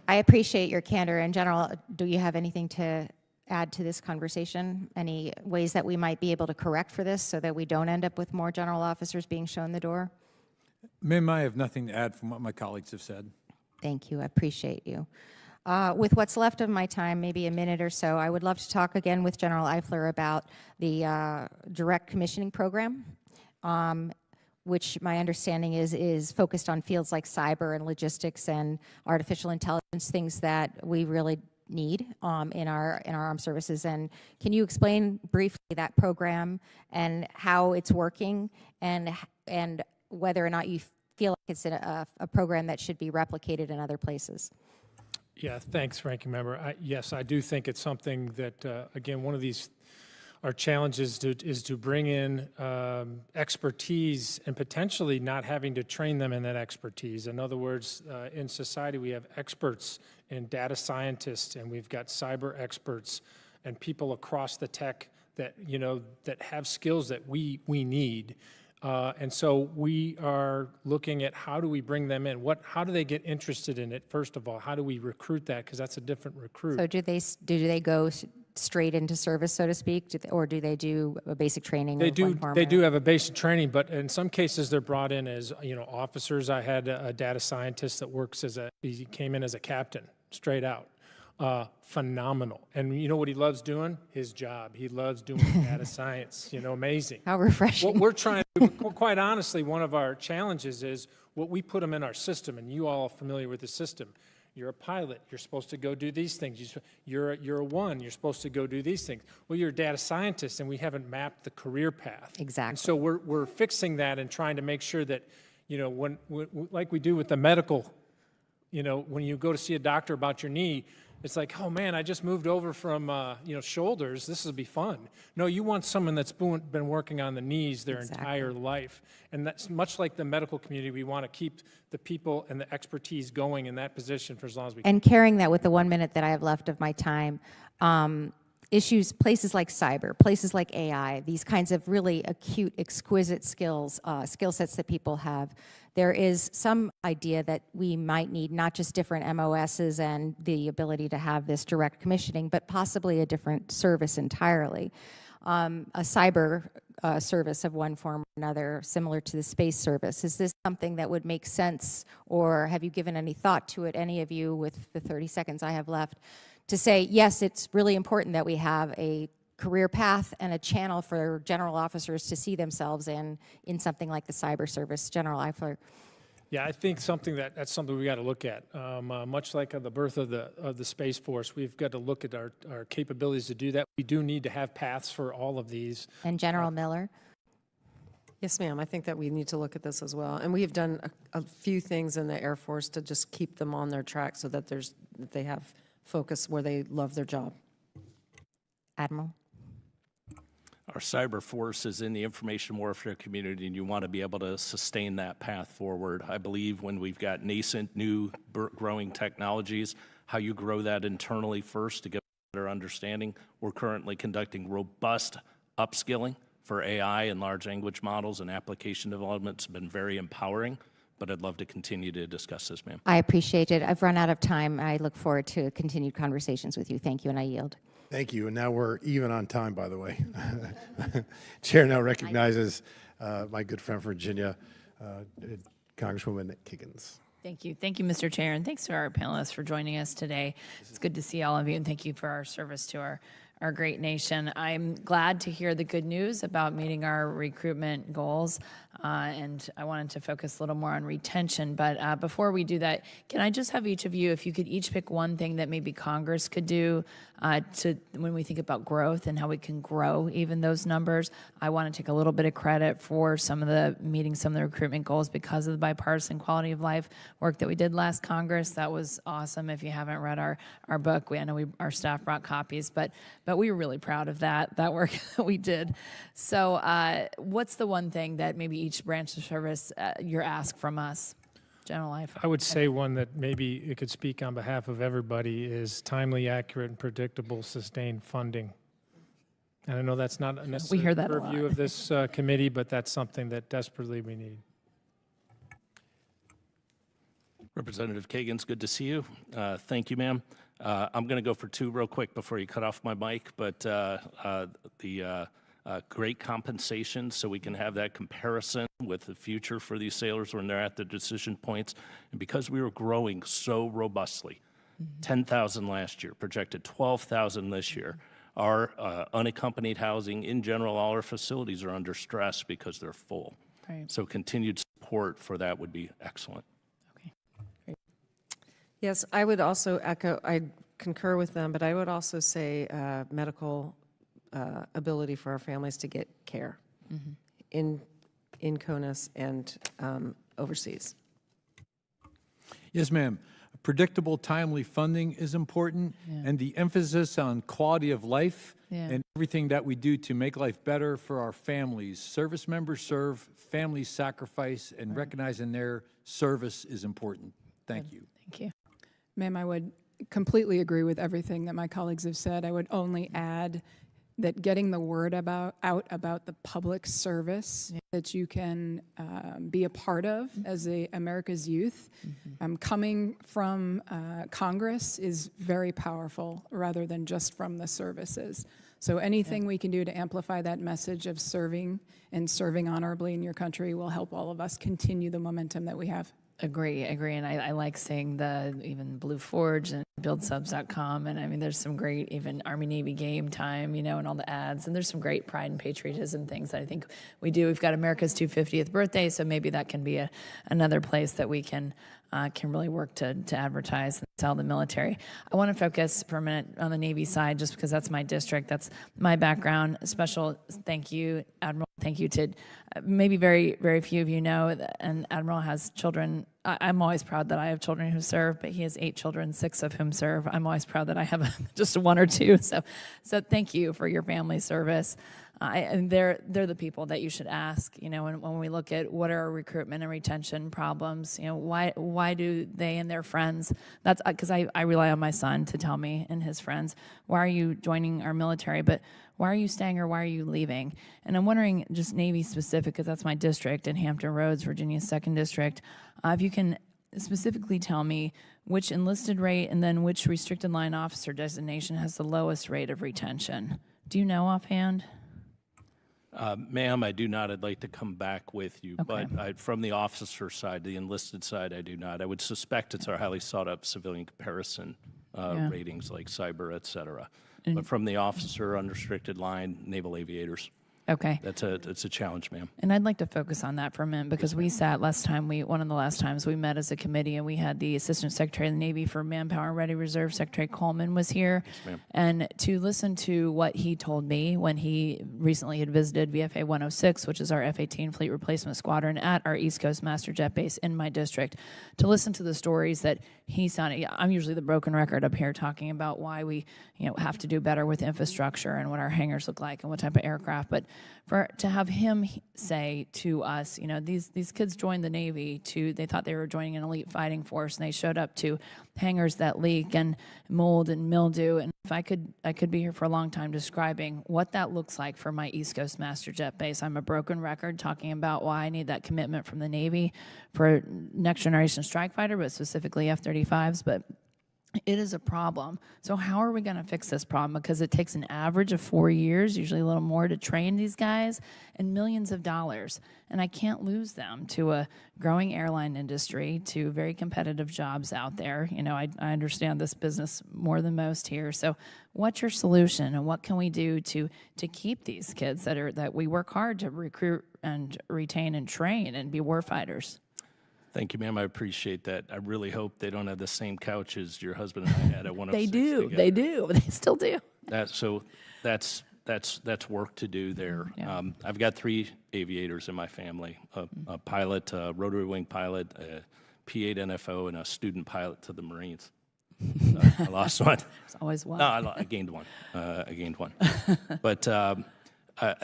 I appreciate your candor. And General, do you have anything to add to this conversation? Any ways that we might be able to correct for this so that we don't end up with more general officers being shown the door? Ma'am, I have nothing to add from what my colleagues have said. Thank you. I appreciate you. With what's left of my time, maybe a minute or so, I would love to talk again with General Eifler about the direct commissioning program, which my understanding is focused on fields like cyber and logistics and artificial intelligence, things that we really need in our armed services. And can you explain briefly that program and how it's working, and whether or not you feel like it's a program that should be replicated in other places? Yeah, thanks, Ranking Member. Yes, I do think it's something that, again, one of these, our challenges is to bring in expertise and potentially not having to train them in that expertise. In other words, in society we have experts in data scientists, and we've got cyber experts and people across the tech that, that have skills that we need. And so we are looking at how do we bring them in? How do they get interested in it? First of all, how do we recruit that? Because that's a different recruit. So do they go straight into service, so to speak, or do they do a basic training? They do have a basic training, but in some cases they're brought in as officers. I had a data scientist that works he came in as a captain, straight out. Phenomenal. And you know what he loves doing? His job. He loves doing data science. Amazing. How refreshing. What we're trying to, quite honestly, one of our challenges is what we put them in our system, and you all are familiar with the system. You're a pilot. You're supposed to go do these things. You're a one. You're supposed to go do these things. Well, you're a data scientist, and we haven't mapped the career path. Exactly. And so we're fixing that and trying to make sure that, when like we do with the medical, when you go to see a doctor about your knee, It's like, oh man, I just moved over from shoulders. This will be fun. No, you want someone that's been working on the knees their entire life. And that's much like the medical community. We want to keep the people and the expertise going in that position for as long as we can. And carrying that with the 1 minute that I have left of my time, issues, places like cyber, places like AI, these kinds of really acute, exquisite skill sets that people have. There is some idea that we might need not just different MOSs and the ability to have this direct commissioning, but possibly a different service entirely. A cyber service of one form or another, similar to the space service. Is this something that would make sense, or have you given any thought to it, any of you, with the 30 seconds I have left, to say, yes, it's really important that we have a career path and a channel for general officers to see themselves in something like the cyber service. General Eifler. Yeah, I think that's something we got to look at. Much like the birth of the Space Force, we've got to look at our capabilities to do that. We do need to have paths for all of these. And General Miller. Yes, ma'am. I think that we need to look at this as well. And we have done a few things in the Air Force to just keep them on their track so that they have focus where they love their job. Admiral. Our cyber force is in the information warfare community, and you want to be able to sustain that path forward. I believe when we've got nascent, new, growing technologies, how you grow that internally first to get a better understanding. We're currently conducting robust upskilling for AI and large language models, and application development. It's been very empowering, but I'd love to continue to discuss this, ma'am. I appreciate it. I've run out of time. I look forward to continued conversations with you. Thank you, and I yield. Thank you. And now we're even on time, by the way. Chair now recognizes my good friend from Virginia, Congresswoman Kiggins. Thank you. Thank you, Mr. Chair, and thanks to our panelists for joining us today. It's good to see all of you, and thank you for our service to our great nation. I'm glad to hear the good news about meeting our recruitment goals, and I wanted to focus a little more on retention. But before we do that, can I just have each of you, if you could each pick one thing that maybe Congress could do when we think about growth and how we can grow even those numbers. I want to take a little bit of credit for meeting some of the recruitment goals because of the bipartisan quality of life work that we did last Congress. That was awesome. If you haven't read our book, I know our staff brought copies, but we were really proud of that work that we did. So what's the one thing that maybe each branch of service you're asked from us? General Eifler. I would say one that maybe it could speak on behalf of everybody is timely, accurate, and predictable sustained funding. And I know that's not a necessary purview of this committee, but that's something that desperately we need. Representative Kagan's good to see you. Thank you, ma'am. I'm going to go for two real quick before you cut off my mic, but great compensation so we can have that comparison with the future for these sailors when they're at the decision points. And because we were growing so robustly, 10,000 last year, projected 12,000 this year, our unaccompanied housing, in general, all our facilities are under stress because they're full. Right. So continued support for that would be excellent. Okay. Great. Yes, I would also I concur with them, but I would also say medical ability for our families to get care in CONUS and overseas. Yes, ma'am. Predictable, timely funding is important, and the emphasis on quality of life and everything that we do to make life better for our families. Service members serve, families sacrifice, and recognizing their service is important. Thank you. Thank you. Ma'am, I would completely agree with everything that my colleagues have said. I would only add that getting the word out about the public service that you can be a part of as America's youth, coming from Congress is very powerful rather than just from the services. So anything we can do to amplify that message of serving and serving honorably in your country will help all of us continue the momentum that we have. Agree, and I like seeing even Blue Forge and BuildSubs.com, and I mean there's some great even Army Navy Game Time, and all the ads, and there's some great pride and patriotism things that I think we do. We've got America's 250th birthday, so maybe that can be another place that we can can really work to advertise and sell the military. I want to focus for a minute on the Navy side, just because that's my district, that's my background. A special thank you, Admiral. Thank you to maybe very few of you know, and Admiral has children. I'm always proud that I have children who serve, but he has 8 children, 6 of whom serve. I'm always proud that I have just 1 or 2. So thank you for your family service. And they're the people that you should ask. You know, when we look at what are our recruitment and retention problems, you know, why do they and their friends? That's because I rely on my son to tell me and his friends, why are you joining our military? But why are you staying or why are you leaving? And I'm wondering, just Navy specific, because that's my district in Hampton Roads, Virginia's 2nd district, if you can specifically tell me which enlisted rate and then which restricted line officer designation has the lowest rate of retention. Do you know offhand? Ma'am, I do not. I'd like to come back with you. Okay. But from the officer side, the enlisted side, I do not. I would suspect it's our highly sought-up civilian comparison ratings like cyber, et cetera. But from the officer, unrestricted line, naval aviators. Okay. It's a challenge, ma'am. And I'd like to focus on that for a minute, because we sat one of the last times we met as a committee, and we had the Assistant Secretary of the Navy for Manpower and Ready Reserve, Secretary Coleman, was here. Yes, ma'am. And to listen to what he told me when he recently had visited VFA 106, which is our F-18 Fleet Replacement Squadron at our East Coast Master Jet Base in my district, to listen to the stories that he sounded. I'm usually the broken record up here talking about why we, have to do better with infrastructure and what our hangars look like and what type of aircraft. But to have him say to us, these kids joined the Navy they thought they were joining an elite fighting force, and they showed up to hangars that leak and mold and mildew. And if I could be here for a long time describing what that looks like for my East Coast Master Jet Base. I'm a broken record talking about why I need that commitment from the Navy for next generation strike fighter, but specifically F-35s. But it is a problem. So how are we going to fix this problem? Because it takes an average of 4 years, usually a little more, to train these guys, and millions of dollars. And I can't lose them to a growing airline industry, to very competitive jobs out there. I understand this business more than most here. So what's your solution, and what can we do to keep these kids that we work hard to recruit and retain and train and be warfighters? Thank you, ma'am. I appreciate that. I really hope they don't have the same couch as your husband and I had at 106. They do. together. They do. They still do. That's work to do there. Yeah. I've got 3 aviators in my family: a pilot, a rotary wing pilot, a P-8 NFO, and a student pilot to the Marines. I lost one. There's always one. No, I gained one. But I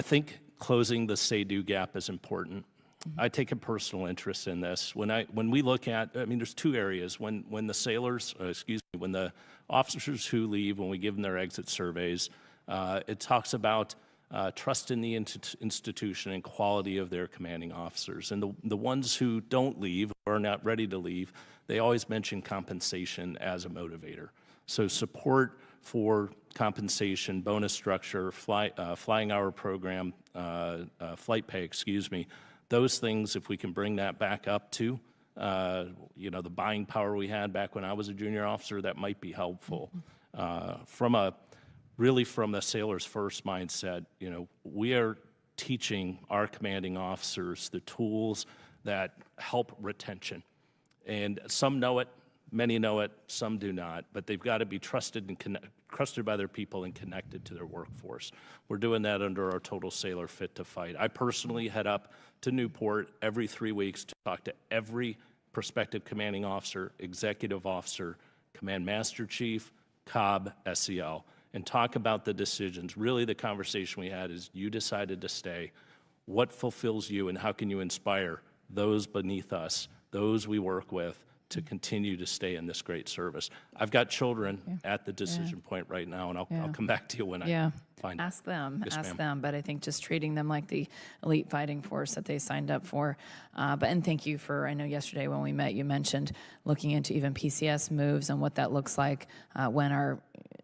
think closing the say-do gap is important. I take a personal interest in this. When we look at, there's 2 areas. When the officers who leave, when we give them their exit surveys, it talks about trust in the institution and quality of their commanding officers. And the ones who don't leave or are not ready to leave, they always mention compensation as a motivator. So support for compensation, bonus structure, flying hour program, flight pay, those things, if we can bring that back up to, the buying power we had back when I was a junior officer, that might be helpful. From the sailors first mindset, we are teaching our commanding officers the tools that help retention. And some know it, many know it, some do not, but they've got to be trusted by their people and connected to their workforce. We're doing that under our Total Sailor Fit to Fight. I personally head up to Newport every 3 weeks to talk to every prospective commanding officer, executive officer, command master chief, COB, SEL, and talk about the decisions. Really, the conversation we had is, you decided to stay. What fulfills you, and how can you inspire those beneath us, those we work with, to continue to stay in this great service? I've got children at the decision point right now, and I'll come back to you when I find Ask them. Yes, Ask ma'am. them. But I think just treating them like the elite fighting force that they signed up for. And thank you I know yesterday when we met, you mentioned looking into even PCS moves and what that looks like when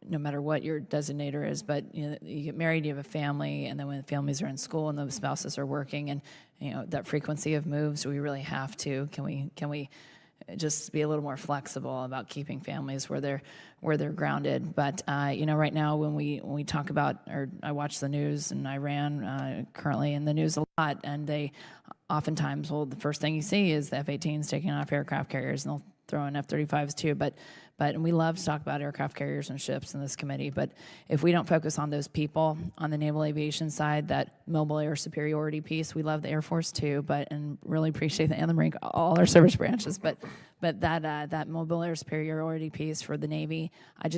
no matter what your designator is, but you get married, you have a family, and then when the families are in school and the spouses are working, and that frequency of moves, we really have to. Can we just be a little more flexible about keeping families where they're grounded? But right now when we talk about, or I watch the news in Iran currently in the news a lot, and they oftentimes, the first thing you see is the F-18s taking off aircraft carriers, and they'll throw in F-35s too, but and we love to talk about aircraft carriers and ships in this committee, but if we don't focus on those people on the naval aviation side, that mobile air superiority piece, we love the Air Force too, and really appreciate and the Marine, all our service branches, but that mobile air superiority piece for the Navy, I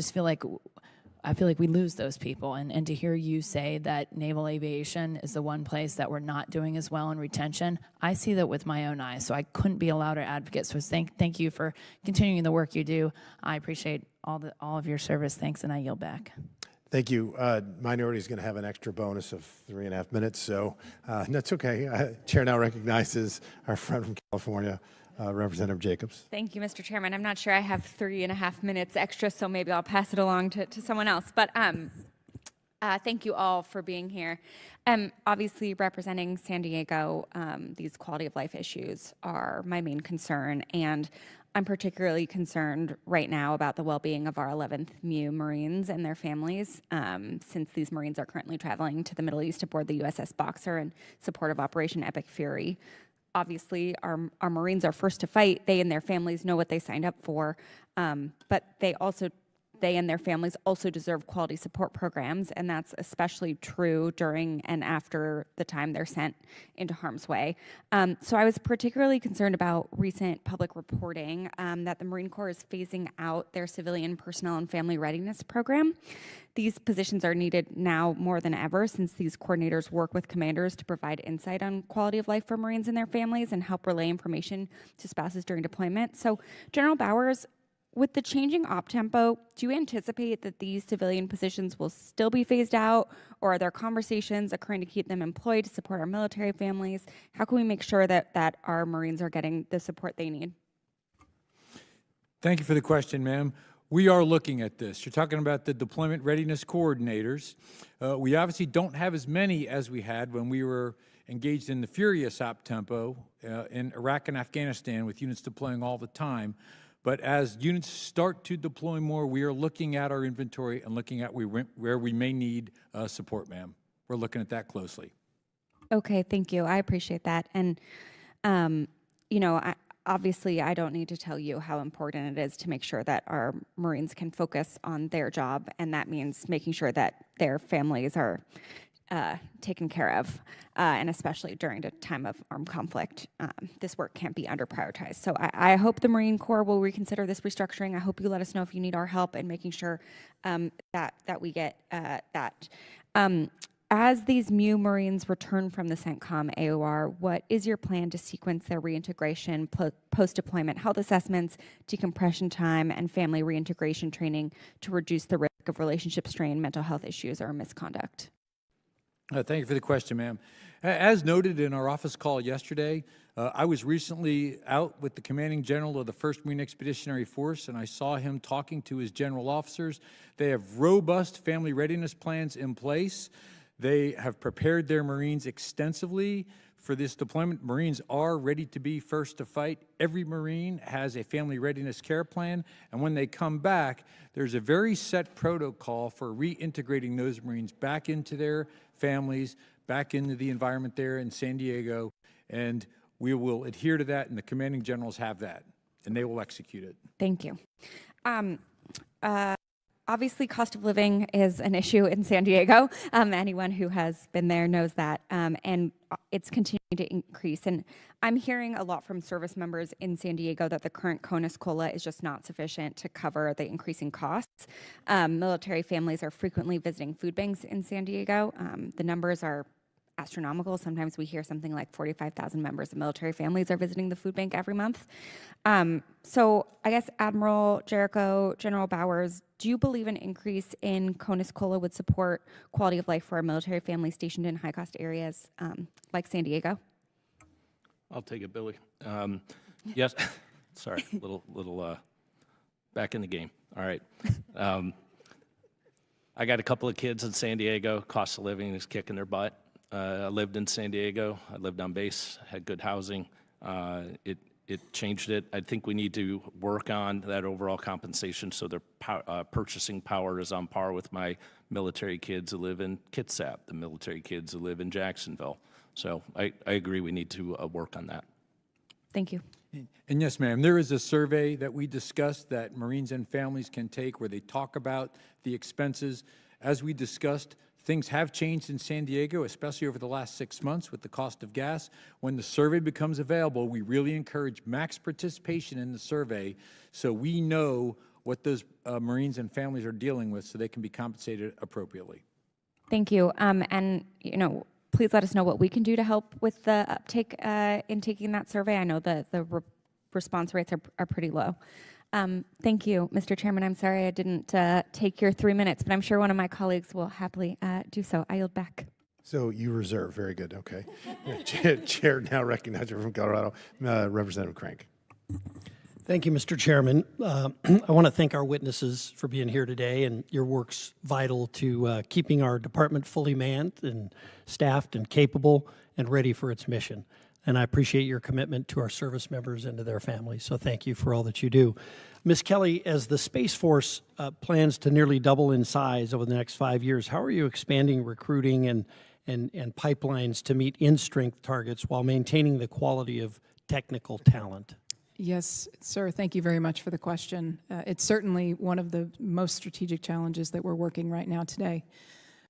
feel like we lose those people, and to hear you say that naval aviation is the one place that we're not doing as well in retention, I see that with my own eyes, so I couldn't be a louder advocate. So thank you for continuing the work you do. I appreciate all of your service. Thanks, and I yield back. Thank you. Minority is going to have an extra bonus of 3.5 minutes, so that's okay. Chair now recognizes our friend from California, Representative Jacobs. Thank you, Mr. Chairman. I'm not sure I have 3.5 minutes extra, so maybe I'll pass it along to someone else. But thank you all for being here. Obviously, representing San Diego, these quality of life issues are my main concern, and I'm particularly concerned right now about the well-being of our 11th MEU Marines and their families, since these Marines are currently traveling to the Middle East aboard the USS Boxer in support of Operation Epic Fury. Obviously, our Marines are first to fight. They and their families know what they signed up for, but they and their families also deserve quality support programs, and that's especially true during and after the time they're sent into harm's way. So I was particularly concerned about recent public reporting that the Marine Corps is phasing out their civilian personnel and family readiness program. These positions are needed now more than ever, since these coordinators work with commanders to provide insight on quality of life for Marines and their families and help relay information to spouses during deployment. So General Bowers, with the changing op tempo, do you anticipate that these civilian positions will still be phased out, or are there conversations occurring to keep them employed to support our military families? How can we make sure that our Marines are getting the support they need? Thank you for the question, ma'am. We are looking at this. You're talking about the deployment readiness coordinators. We obviously don't have as many as we had when we were engaged in the furious op tempo in Iraq and Afghanistan, with units deploying all the time. But as units start to deploy more, we are looking at our inventory and looking at where we may need support, ma'am. We're looking at that closely. Okay, thank you. I appreciate that. And, obviously, I don't need to tell you how important it is to make sure that our Marines can focus on their job, and that means making sure that their families are taken care of, and especially during a time of armed conflict, this work can't be under prioritized. So I hope the Marine Corps will reconsider this restructuring. I hope you let us know if you need our help in making sure that we get that. As these MEU Marines return from the CENTCOM AOR, what is your plan to sequence their reintegration, post-deployment health assessments, decompression time, and family reintegration training to reduce the risk of relationship strain, mental health issues, or misconduct? Thank you for the question, ma'am. As noted in our office call yesterday, I was recently out with the commanding general of the 1st Marine Expeditionary Force, and I saw him talking to his general officers. They have robust family readiness plans in place. They have prepared their Marines extensively for this deployment. Marines are ready to be first to fight. Every Marine has a family readiness care plan, and when they come back, there's a very set protocol for reintegrating those Marines back into their families, back into the environment there in San Diego, and we will adhere to that, and the commanding generals have that, and they will execute it. Thank you. Obviously, cost of living is an issue in San Diego. Anyone who has been there knows that, and it's continuing to increase. And I'm hearing a lot from service members in San Diego that the current CONUS COLA is just not sufficient to cover the increasing costs. Military families are frequently visiting food banks in San Diego. The numbers are astronomical. Sometimes we hear something like 45,000 members of military families are visiting the food bank every month. So I guess Admiral Jericho, General Bowers, do you believe an increase in CONUS COLA would support quality of life for our military families stationed in high-cost areas like San Diego? I'll take it, Billy. Yes, sorry, little back in the game. All right. I got a couple of kids in San Diego. Cost of living is kicking their butt. I lived in San Diego. I lived on base, had good housing. It changed it. I think we need to work on that overall compensation so their purchasing power is on par with my military kids who live in Kitsap, the military kids who live in Jacksonville. So I agree we need to work on that. Thank you. And yes, ma'am, there is a survey that we discussed that Marines and families can take where they talk about the expenses. As we discussed, things have changed in San Diego, especially over the last 6 months with the cost of gas. When the survey becomes available, we really encourage max participation in the survey so we know what those Marines and families are dealing with so they can be compensated appropriately. Thank you. And, please let us know what we can do to help with the uptake in taking that survey. I know that the response rates are pretty low. Thank you, Mr. Chairman. I'm sorry I didn't take your 3 minutes, but I'm sure one of my colleagues will happily do so. I yield back. So you reserve, very good, okay. Chair now recognizes from Colorado, Representative Crank. Thank you, Mr. Chairman. I want to thank our witnesses for being here today, and your work's vital to keeping our department fully manned and staffed and capable and ready for its mission. And I appreciate your commitment to our service members and to their families, so thank you for all that you do. Ms. Kelly, as the Space Force plans to nearly double in size over the next 5 years, how are you expanding recruiting and pipelines to meet in-strength targets while maintaining the quality of technical talent? Yes, sir. Thank you very much for the question. It's certainly one of the most strategic challenges that we're working right now today.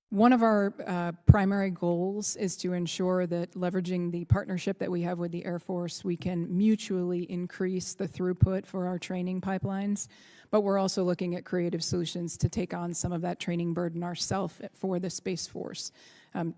One of our primary goals is to ensure that leveraging the partnership that we have with the Air Force, we can mutually increase the throughput for our training pipelines, but we're also looking at creative solutions to take on some of that training burden ourselves for the Space Force.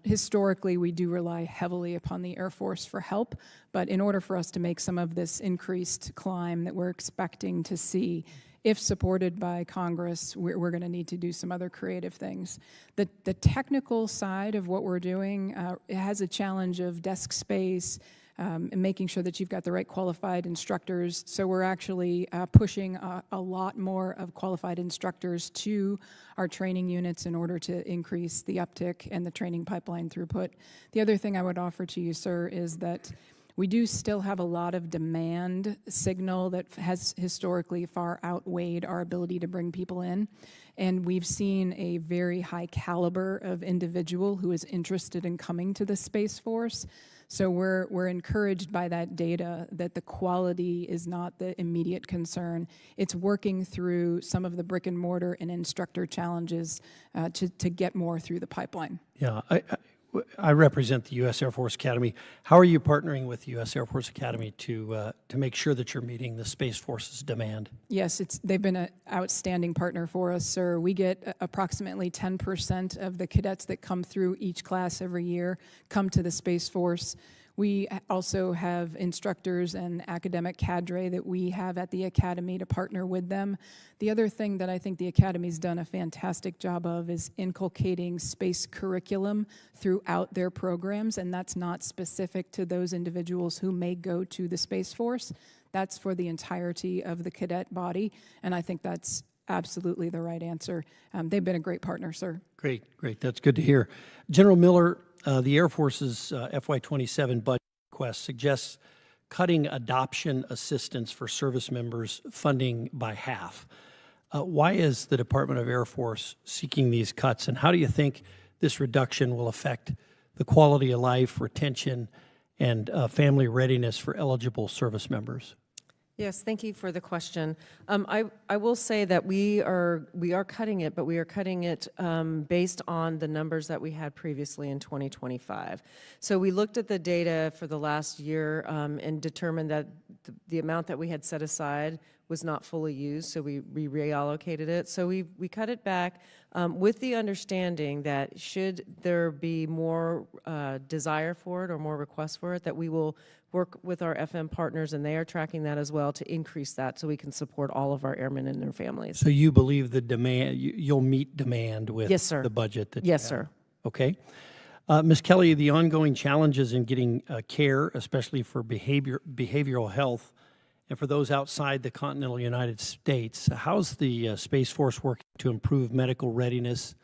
Historically, we do rely heavily upon the Air Force for help, but in order for us to make some of this increased climb that we're expecting to see, if supported by Congress, we're going to need to do some other creative things. The technical side of what we're doing it has a challenge of desk space, and making sure that you've got the right qualified instructors. So we're actually pushing a lot more of qualified instructors to our training units in order to increase the uptick and the training pipeline throughput. The other thing I would offer to you, sir, is that we do still have a lot of demand signal that has historically far outweighed our ability to bring people in. And we've seen a very high caliber of individual who is interested in coming to the Space Force. So we're encouraged by that data that the quality is not the immediate concern. It's working through some of the brick and mortar and instructor challenges to get more through the pipeline. Yeah, I represent the U.S. Air Force Academy. How are you partnering with the U.S. Air Force Academy to make sure that you're meeting the Space Force's demand? Yes, they've been an outstanding partner for us, sir. We get approximately 10% of the cadets that come through each class every year come to the Space Force. We also have instructors and academic cadre that we have at the Academy to partner with them. The other thing that I think the Academy's done a fantastic job of is inculcating space curriculum throughout their programs, and that's not specific to those individuals who may go to the Space Force. That's for the entirety of the cadet body, and I think that's absolutely the right answer. They've been a great partner, sir. Great. That's good to hear. General Miller, the Air Force's FY27 budget request suggests cutting adoption assistance for service members funding by half. Why is the Department of Air Force seeking these cuts, and how do you think this reduction will affect the quality of life, retention, and family readiness for eligible service members? Yes, thank you for the question. I will say that we are cutting it, but we are cutting it based on the numbers that we had previously in 2025. So we looked at the data for the last year and determined that the amount that we had set aside was not fully used, so we reallocated it. So we cut it back with the understanding that should there be more desire for it or more requests for it, that we will work with our FM partners, and they are tracking that as well, to increase that so we can support all of our airmen and their families. So you believe the demand, you'll meet demand with Yes, sir. the budget that Yes, you have? sir. Okay. Ms. Kelly, the ongoing challenges in getting care, especially for behavioral health, and for those outside the continental United States, how's the Space Force working to improve medical readiness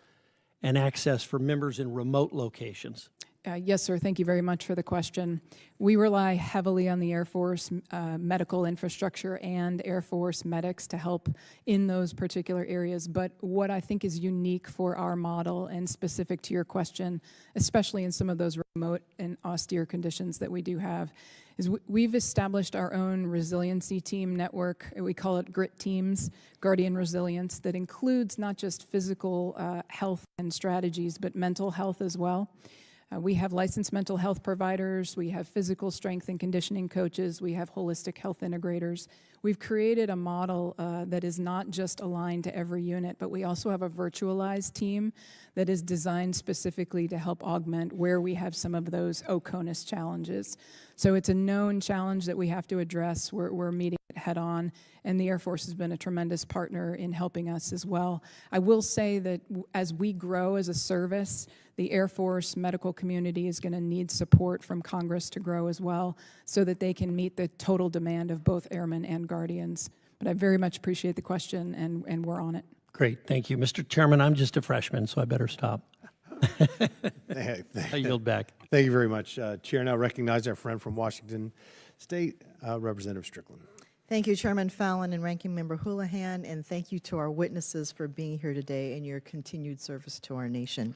and access for members in remote locations? Yes, sir. Thank you very much for the question. We rely heavily on the Air Force medical infrastructure and Air Force medics to help in those particular areas. But what I think is unique for our model and specific to your question, especially in some of those remote and austere conditions that we do have, is we've established our own resiliency team network. We call it GRIT teams, Guardian Resilience, that includes not just physical health and strategies, but mental health as well. We have licensed mental health providers, we have physical strength and conditioning coaches, we have holistic health integrators. We've created a model that is not just aligned to every unit, but we also have a virtualized team that is designed specifically to help augment where we have some of those OCONUS challenges. So it's a known challenge that we have to address. We're meeting it head on, and the Air Force has been a tremendous partner in helping us as well. I will say that as we grow as a service, the Air Force medical community is going to need support from Congress to grow as well so that they can meet the total demand of both airmen and guardians. But I very much appreciate the question, and we're on it. Great, thank you. Mr. Chairman, I'm just a freshman, so I better stop. I yield back. Thank you very much. Chair now recognizes our friend from Washington State, Representative Strickland. Thank you, Chairman Fallon and Ranking Member Houlihan, and thank you to our witnesses for being here today and your continued service to our nation.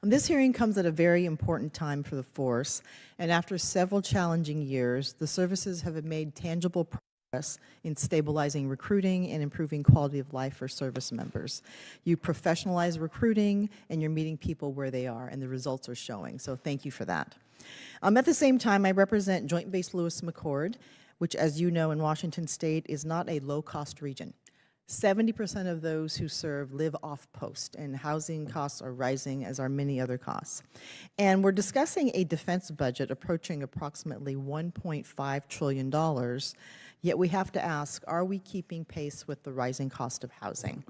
This hearing comes at a very important time for the force, and after several challenging years, the services have made tangible progress in stabilizing recruiting and improving quality of life for service members. You professionalize recruiting, and you're meeting people where they are, and the results are showing, so thank you for that. At the same time, I represent Joint Base Lewis-McChord, which, as you know, in Washington State is not a low-cost region. 70% of those who serve live off-post, and housing costs are rising, as are many other costs. And we're discussing a defense budget approaching approximately $1.5 trillion, yet we have to ask, are we keeping pace with the rising cost of housing?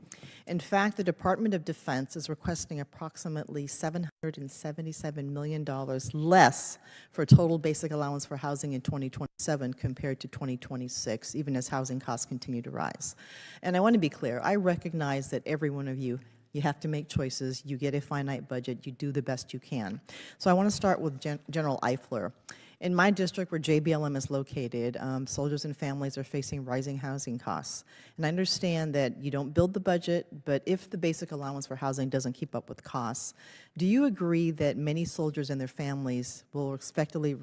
In fact, the Department of Defense is requesting approximately $777 million less for total basic allowance for housing in 2027 compared to 2026, even as housing costs continue to rise. And I want to be clear, I recognize that every one of you have to make choices, you get a finite budget, you do the best you can. So I want to start with General Eifler. In my district where JBLM is located, soldiers and families are facing rising housing costs. And I understand that you don't build the budget, but if the basic allowance for housing doesn't keep up with costs, do you agree that many soldiers and their families will expectedly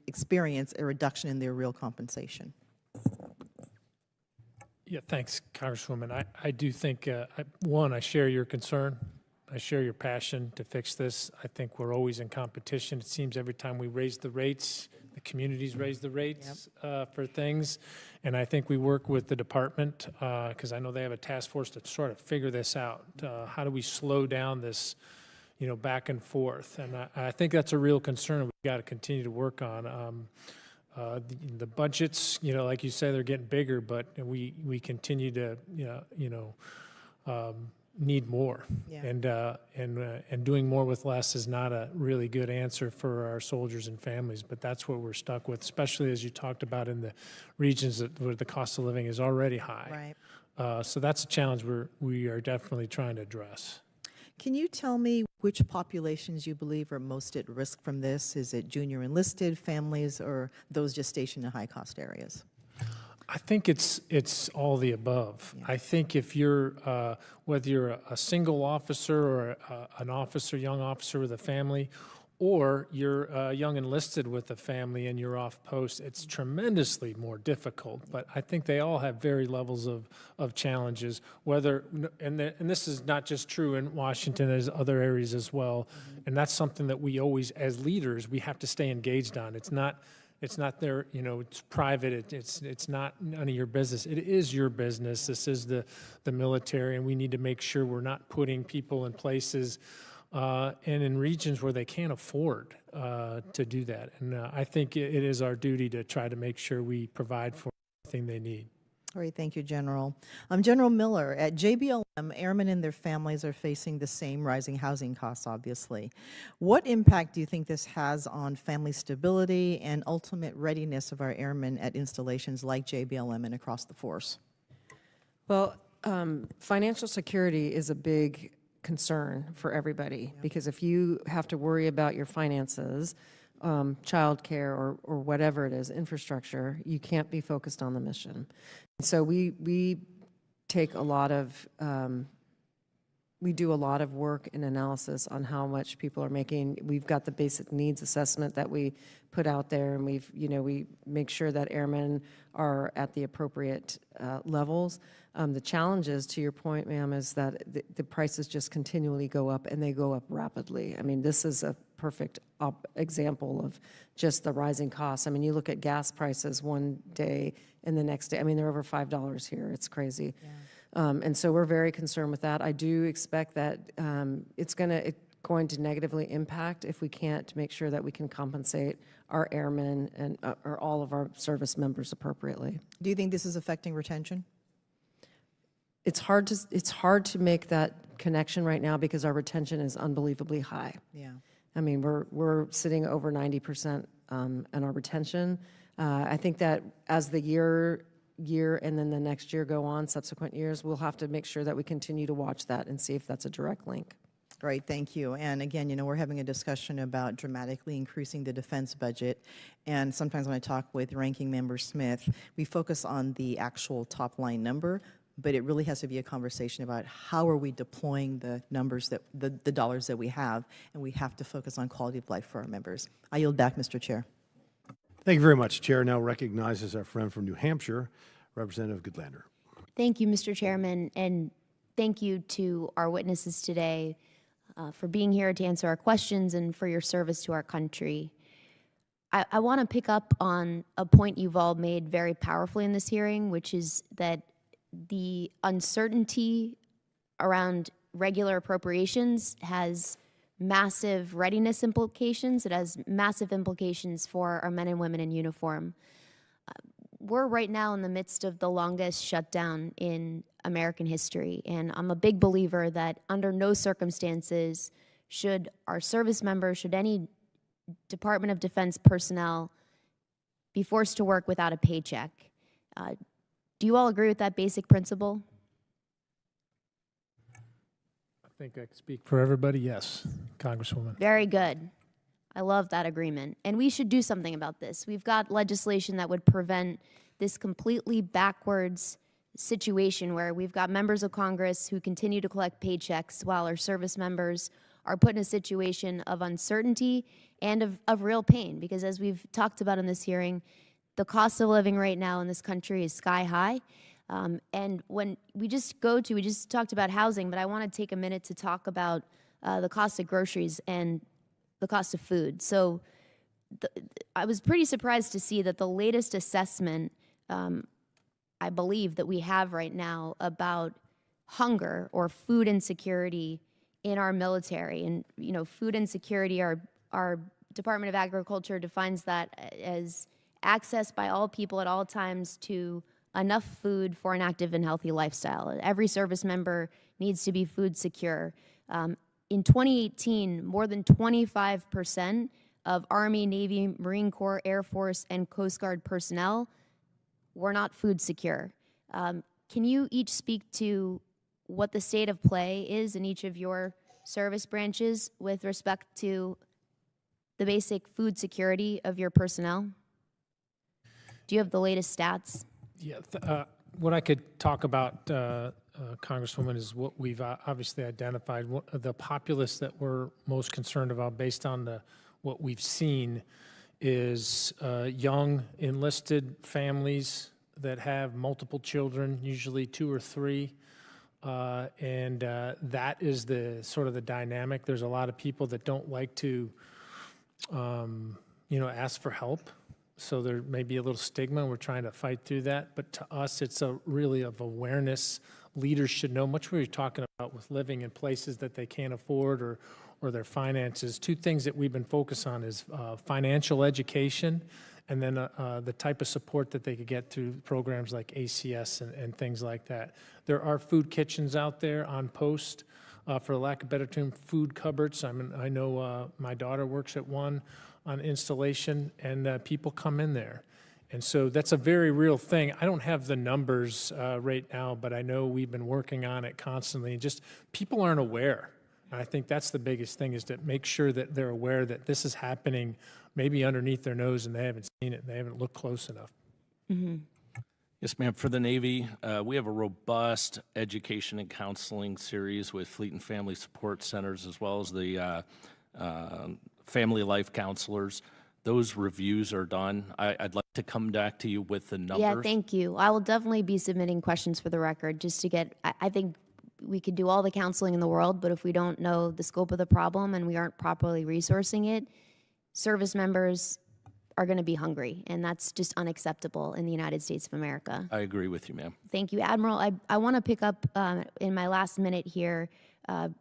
experience a reduction in their real compensation? Yeah, thanks, Congresswoman. I do think, one, I share your concern. I share your passion to fix this. I think we're always in competition. It seems every time we raise the rates, the communities raise the rates for things. And I think we work with the department, because I know they have a task force to sort of figure this out. How do we slow down this, back and forth? And I think that's a real concern we've got to continue to work on. The budgets, like you say, they're getting bigger, but we continue to, need more, and doing more with less is not a really good answer for our soldiers and families, but that's what we're stuck with, especially as you talked about in the regions where the cost of living is already high. Right. So that's a challenge we are definitely trying to address. Can you tell me which populations you believe are most at risk from this? Is it junior enlisted families or those just stationed in high-cost areas? I think it's all the above. I think if you're, whether you're a single officer or an officer, young officer with a family, or you're young enlisted with a family and you're off post, it's tremendously more difficult. But I think they all have varied levels of challenges, and this is not just true in Washington, there's other areas as well. And that's something that we always, as leaders, we have to stay engaged on. It's not their, it's private, it's not none of your business. It is your business. This is the military, and we need to make sure we're not putting people in places and in regions where they can't afford to do that. And I think it is our duty to try to make sure we provide for everything they need. All right, thank you, General. General Miller, at JBLM, airmen and their families are facing the same rising housing costs, obviously. What impact do you think this has on family stability and ultimate readiness of our airmen at installations like JBLM and across the force? Well, financial security is a big concern for everybody. Because if you have to worry about your finances, childcare or whatever it is, infrastructure, you can't be focused on the mission. So we take a lot of, we do a lot of work and analysis on how much people are making. We've got the basic needs assessment that we put out there, and we make sure that airmen are at the appropriate levels. The challenge is, to your point, ma'am, is that the prices just continually go up, and they go up rapidly. I mean, this is a perfect example of just the rising costs. I mean, you look at gas prices one day and the next day. I mean, they're over $5 here. It's crazy. Yeah. And so we're very concerned with that. I do expect that it's going to negatively impact if we can't make sure that we can compensate our airmen and or all of our service members appropriately. Do you think this is affecting retention? It's hard to make that connection right now because our retention is unbelievably high. Yeah. I mean, we're sitting over 90% on our retention. I think that as the year and then the next year go on, subsequent years, we'll have to make sure that we continue to watch that and see if that's a direct link. Great, thank you. And again, we're having a discussion about dramatically increasing the defense budget. And sometimes when I talk with Ranking Member Smith, we focus on the actual top line number, but it really has to be a conversation about how are we deploying the numbers, the dollars that we have, and we have to focus on quality of life for our members. I yield back, Mr. Chair. Thank you very much. Chair now recognizes our friend from New Hampshire, Representative Goodlander. Thank you, Mr. Chairman, and thank you to our witnesses today for being here to answer our questions and for your service to our country. I want to pick up on a point you've all made very powerfully in this hearing, which is that the uncertainty around regular appropriations has massive readiness implications. It has massive implications for our men and women in uniform. We're right now in the midst of the longest shutdown in American history, and I'm a big believer that under no circumstances should our service members, should any Department of Defense personnel be forced to work without a paycheck. Do you all agree with that basic principle? I think I can speak for everybody. Yes, Congresswoman. Very good. I love that agreement. And we should do something about this. We've got legislation that would prevent this completely backwards situation where we've got members of Congress who continue to collect paychecks while our service members are put in a situation of uncertainty and of real pain. Because as we've talked about in this hearing, the cost of living right now in this country is sky high. And when we just talked about housing, but I want to take a minute to talk about the cost of groceries and the cost of food. So I was pretty surprised to see that the latest assessment, I believe, that we have right now about hunger or food insecurity in our military. And, food insecurity, our Department of Agriculture defines that as access by all people at all times to enough food for an active and healthy lifestyle. Every service member needs to be food secure. In 2018, more than 25% of Army, Navy, Marine Corps, Air Force, and Coast Guard personnel were not food secure. Can you each speak to what the state of play is in each of your service branches with respect to the basic food security of your personnel? Do you have the latest stats? Yeah, what I could talk about, Congresswoman, is what we've obviously identified. The populace that we're most concerned about, based on what we've seen, is young enlisted families that have multiple children, usually 2 or 3, and that is the sort of the dynamic. There's a lot of people that don't like to, ask for help. So there may be a little stigma, and we're trying to fight through that. But to us, it's really of awareness. Leaders should know much what you're talking about with living in places that they can't afford or their finances. 2 things that we've been focused on is financial education, and then the type of support that they could get through programs like ACS and things like that. There are food kitchens out there on post, for lack of a better term, food cupboards. I know my daughter works at one on installation, and people come in there. And so that's a very real thing. I don't have the numbers right now, but I know we've been working on it constantly. And just people aren't aware. And I think that's the biggest thing, is to make sure that they're aware that this is happening maybe underneath their nose and they haven't seen it and they haven't looked close enough. Yes, ma'am. For the Navy, we have a robust education and counseling series with Fleet and Family Support Centers, as well as the family life counselors. Those reviews are done. I'd like to come back to you with the numbers. Yeah, thank you. I will definitely be submitting questions for the record, just to get, I think we could do all the counseling in the world, but if we don't know the scope of the problem and we aren't properly resourcing it, service members are going to be hungry, and that's just unacceptable in the United States of America. I agree with you, ma'am. Thank you. Admiral, I want to pick up in my last minute here. I'm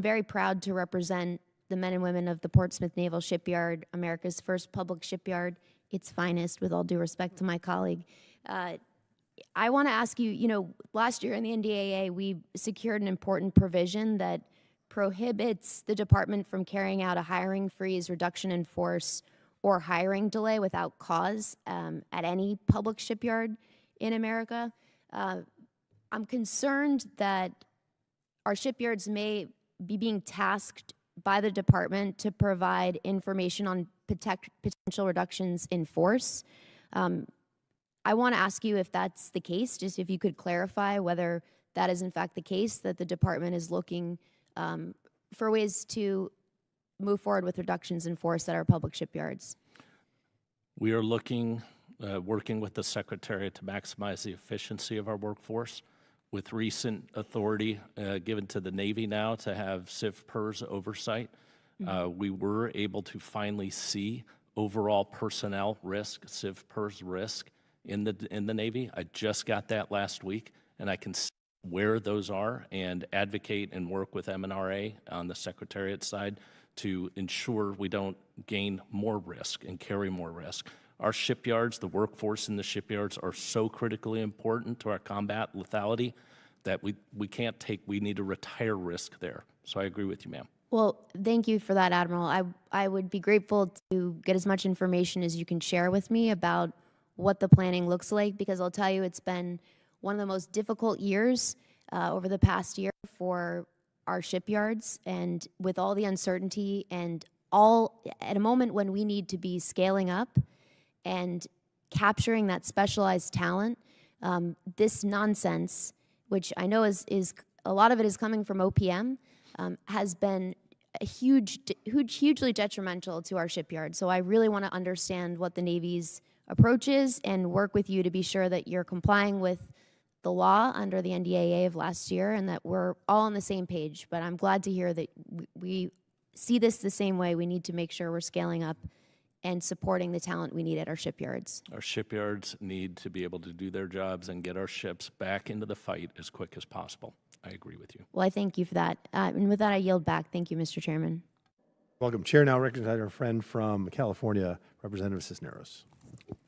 very proud to represent the men and women of the Portsmouth Naval Shipyard, America's first public shipyard, its finest, with all due respect to my colleague. I want to ask you, you know, last year in the NDAA, we secured an important provision that prohibits the department from carrying out a hiring freeze, reduction in force, or hiring delay without cause at any public shipyard in America. I'm concerned that our shipyards may be being tasked by the department to provide information on potential reductions in force. I want to ask you if that's the case, just if you could clarify whether that is in fact the case, that the department is looking for ways to move forward with reductions in force at our public shipyards. We are looking, working with the Secretariat to maximize the efficiency of our workforce. With recent authority given to the Navy now to have CIV-PERS oversight, we were able to finally see overall personnel risk, CIV-PERS risk in the Navy. I just got that last week, and I can see where those are and advocate and work with M&RA on the Secretariat side to ensure we don't gain more risk and carry more risk. Our shipyards, the workforce in the shipyards, are so critically important to our combat lethality that we can't take, we need to retire risk there. So I agree with you, ma'am. Well, thank you for that, Admiral. I would be grateful to get as much information as you can share with me about what the planning looks like, because I'll tell you, it's been one of the most difficult years over the past year for our shipyards, and with all the uncertainty and all at a moment when we need to be scaling up and capturing that specialized talent, this nonsense, which I know is a lot of it is coming from OPM, has been a hugely detrimental to our shipyard. So I really want to understand what the Navy's approach is and work with you to be sure that you're complying with the law under the NDAA of last year and that we're all on the same page. But I'm glad to hear that we see this the same way. We need to make sure we're scaling up and supporting the talent we need at our shipyards. Our shipyards need to be able to do their jobs and get our ships back into the fight as quick as possible. I agree with you. Well, I thank you for that. And with that, I yield back. Thank you, Mr. Chairman. Welcome. Chair now recognizes our friend from California, Representative Cisneros.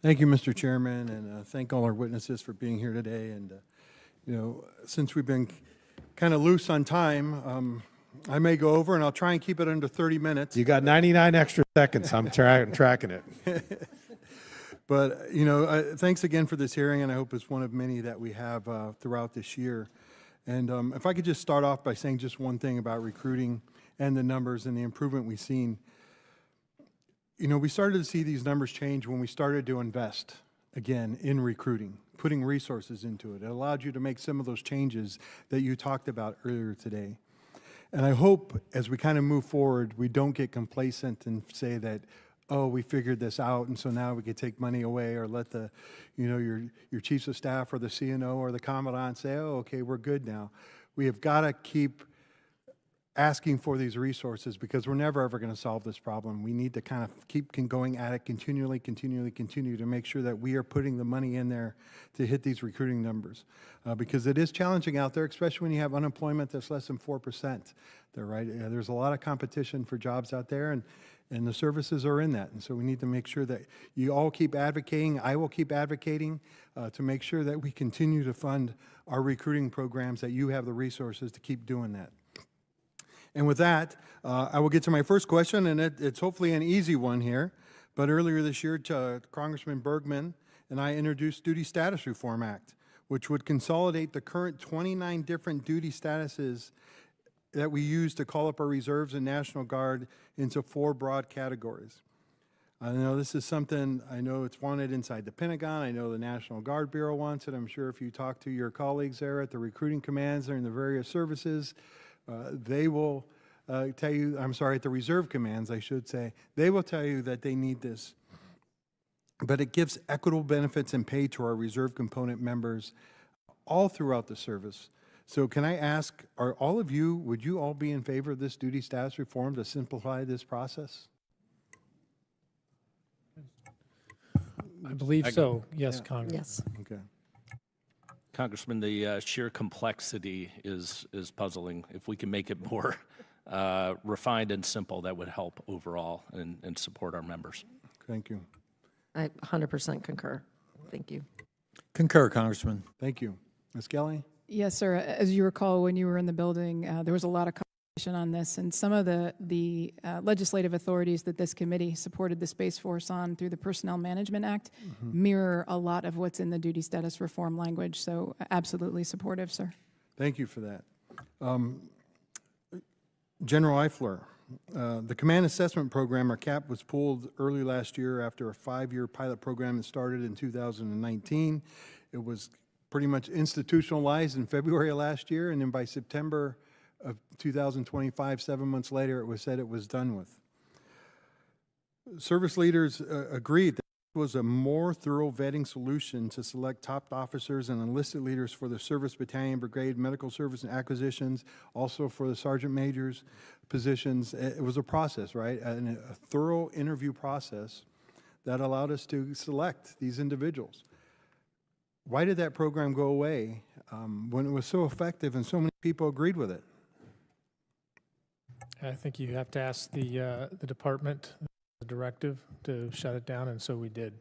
Thank you, Mr. Chairman, and thank all our witnesses for being here today. And, you know, since we've been kind of loose on time, I may go over, and I'll try and keep it under 30 minutes. You got 99 extra seconds. I'm tracking it. But, you know, thanks again for this hearing, and I hope it's one of many that we have throughout this year. And if I could just start off by saying just one thing about recruiting and the numbers and the improvement we've seen. You know, we started to see these numbers change when we started to invest, again, in recruiting, putting resources into it. It allowed you to make some of those changes that you talked about earlier today. And I hope as we kind of move forward, we don't get complacent and say that, oh, we figured this out, and so now we could take money away, or let the, you know, your chiefs of staff or the CNO or the commandant say, oh, okay, we're good now. We have got to keep asking for these resources because we're never ever going to solve this problem. We need to kind of keep going at it continually to make sure that we are putting the money in there to hit these recruiting numbers. Because it is challenging out there, especially when you have unemployment that's less than 4%. Right? There's a lot of competition for jobs out there, and the services are in that. And so we need to make sure that you all keep advocating. I will keep advocating to make sure that we continue to fund our recruiting programs, that you have the resources to keep doing that. And with that, I will get to my first question, and it's hopefully an easy one here. But earlier this year, Congressman Bergman and I introduced Duty Status Reform Act, which would consolidate the current 29 different duty statuses that we use to call up our reserves and National Guard into 4 broad categories. I know this is something, I know it's wanted inside the Pentagon. I know the National Guard Bureau wants it. I'm sure if you talk to your colleagues there at the recruiting commands or in the various services, they will tell you, I'm sorry, at the reserve commands, I should say, they will tell you that they need this. But it gives equitable benefits and pay to our reserve component members all throughout the service. So can I ask, are all of you, would you all be in favor of this duty status reform to simplify this process? I believe so. Yes, Congress. Yes. Okay. Congressman, the sheer complexity is puzzling. If we can make it more refined and simple, that would help overall and support our members. Thank you. I 100% concur. Thank you. Concur, Congressman. Thank you. Ms. Kelly? Yes, sir. As you recall, when you were in the building, there was a lot of conversation on this, and some of the legislative authorities that this committee supported the Space Force on through the Personnel Management Act mirror a lot of what's in the duty status reform language, so absolutely supportive, sir. Thank you for that. General Eifler, the Command Assessment Program, or CAP, was pulled early last year after a 5-year pilot program that started in 2019. It was pretty much institutionalized in February of last year, and then by September of 2025, 7 months later, it was said it was done with. Service leaders agreed that it was a more thorough vetting solution to select top officers and enlisted leaders for the service battalion, brigade, medical service and acquisitions, also for the sergeant majors positions. It was a process, right? A thorough interview process that allowed us to select these individuals. Why did that program go away when it was so effective and so many people agreed with it? I think you have to ask the department, the directive, to shut it down, and so we did.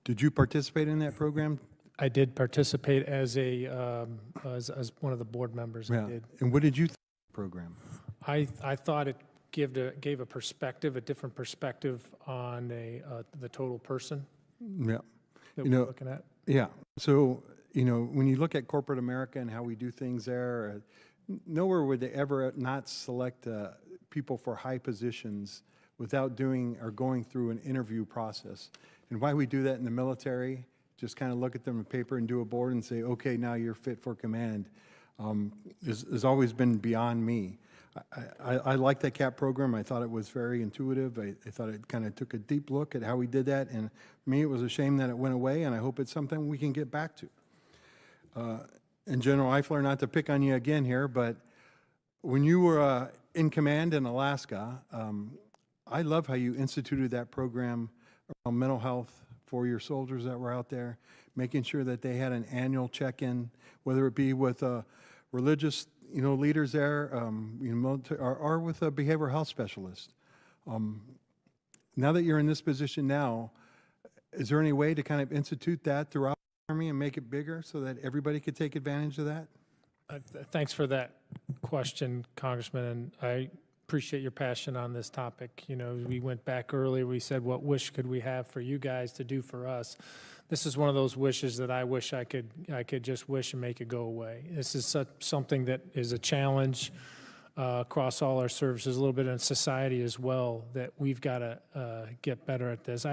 Did you participate in that program? I did participate as a as one of the board members. Yeah. I did. And what did you think of the program? I thought it gave a perspective, a different perspective on the total person Yeah. that You we're know, looking at. Yeah. So, you know, when you look at corporate America and how we do things there, nowhere would they ever not select people for high positions without doing or going through an interview process. And why we do that in the military, just kind of look at them on paper and do a board and say, okay, now you're fit for command, has always been beyond me. I like that CAP program. I thought it was very intuitive. I thought it kind of took a deep look at how we did that. And for me, it was a shame that it went away, and I hope it's something we can get back to. And General Eifler, not to pick on you again here, but when you were in command in Alaska, I love how you instituted that program around mental health for your soldiers that were out there, making sure that they had an annual check-in, whether it be with religious leaders there, or with a behavioral health specialist. Now that you're in this position now, is there any way to kind of institute that throughout the Army and make it bigger so that everybody could take advantage of that? Thanks for that question, Congressman, and I appreciate your passion on this topic. You know, we went back earlier, we said, what wish could we have for you guys to do for us? This is one of those wishes that I wish I could just wish and make it go away. This is something that is a challenge across all our services, a little bit in society as well, that we've got to get better at this.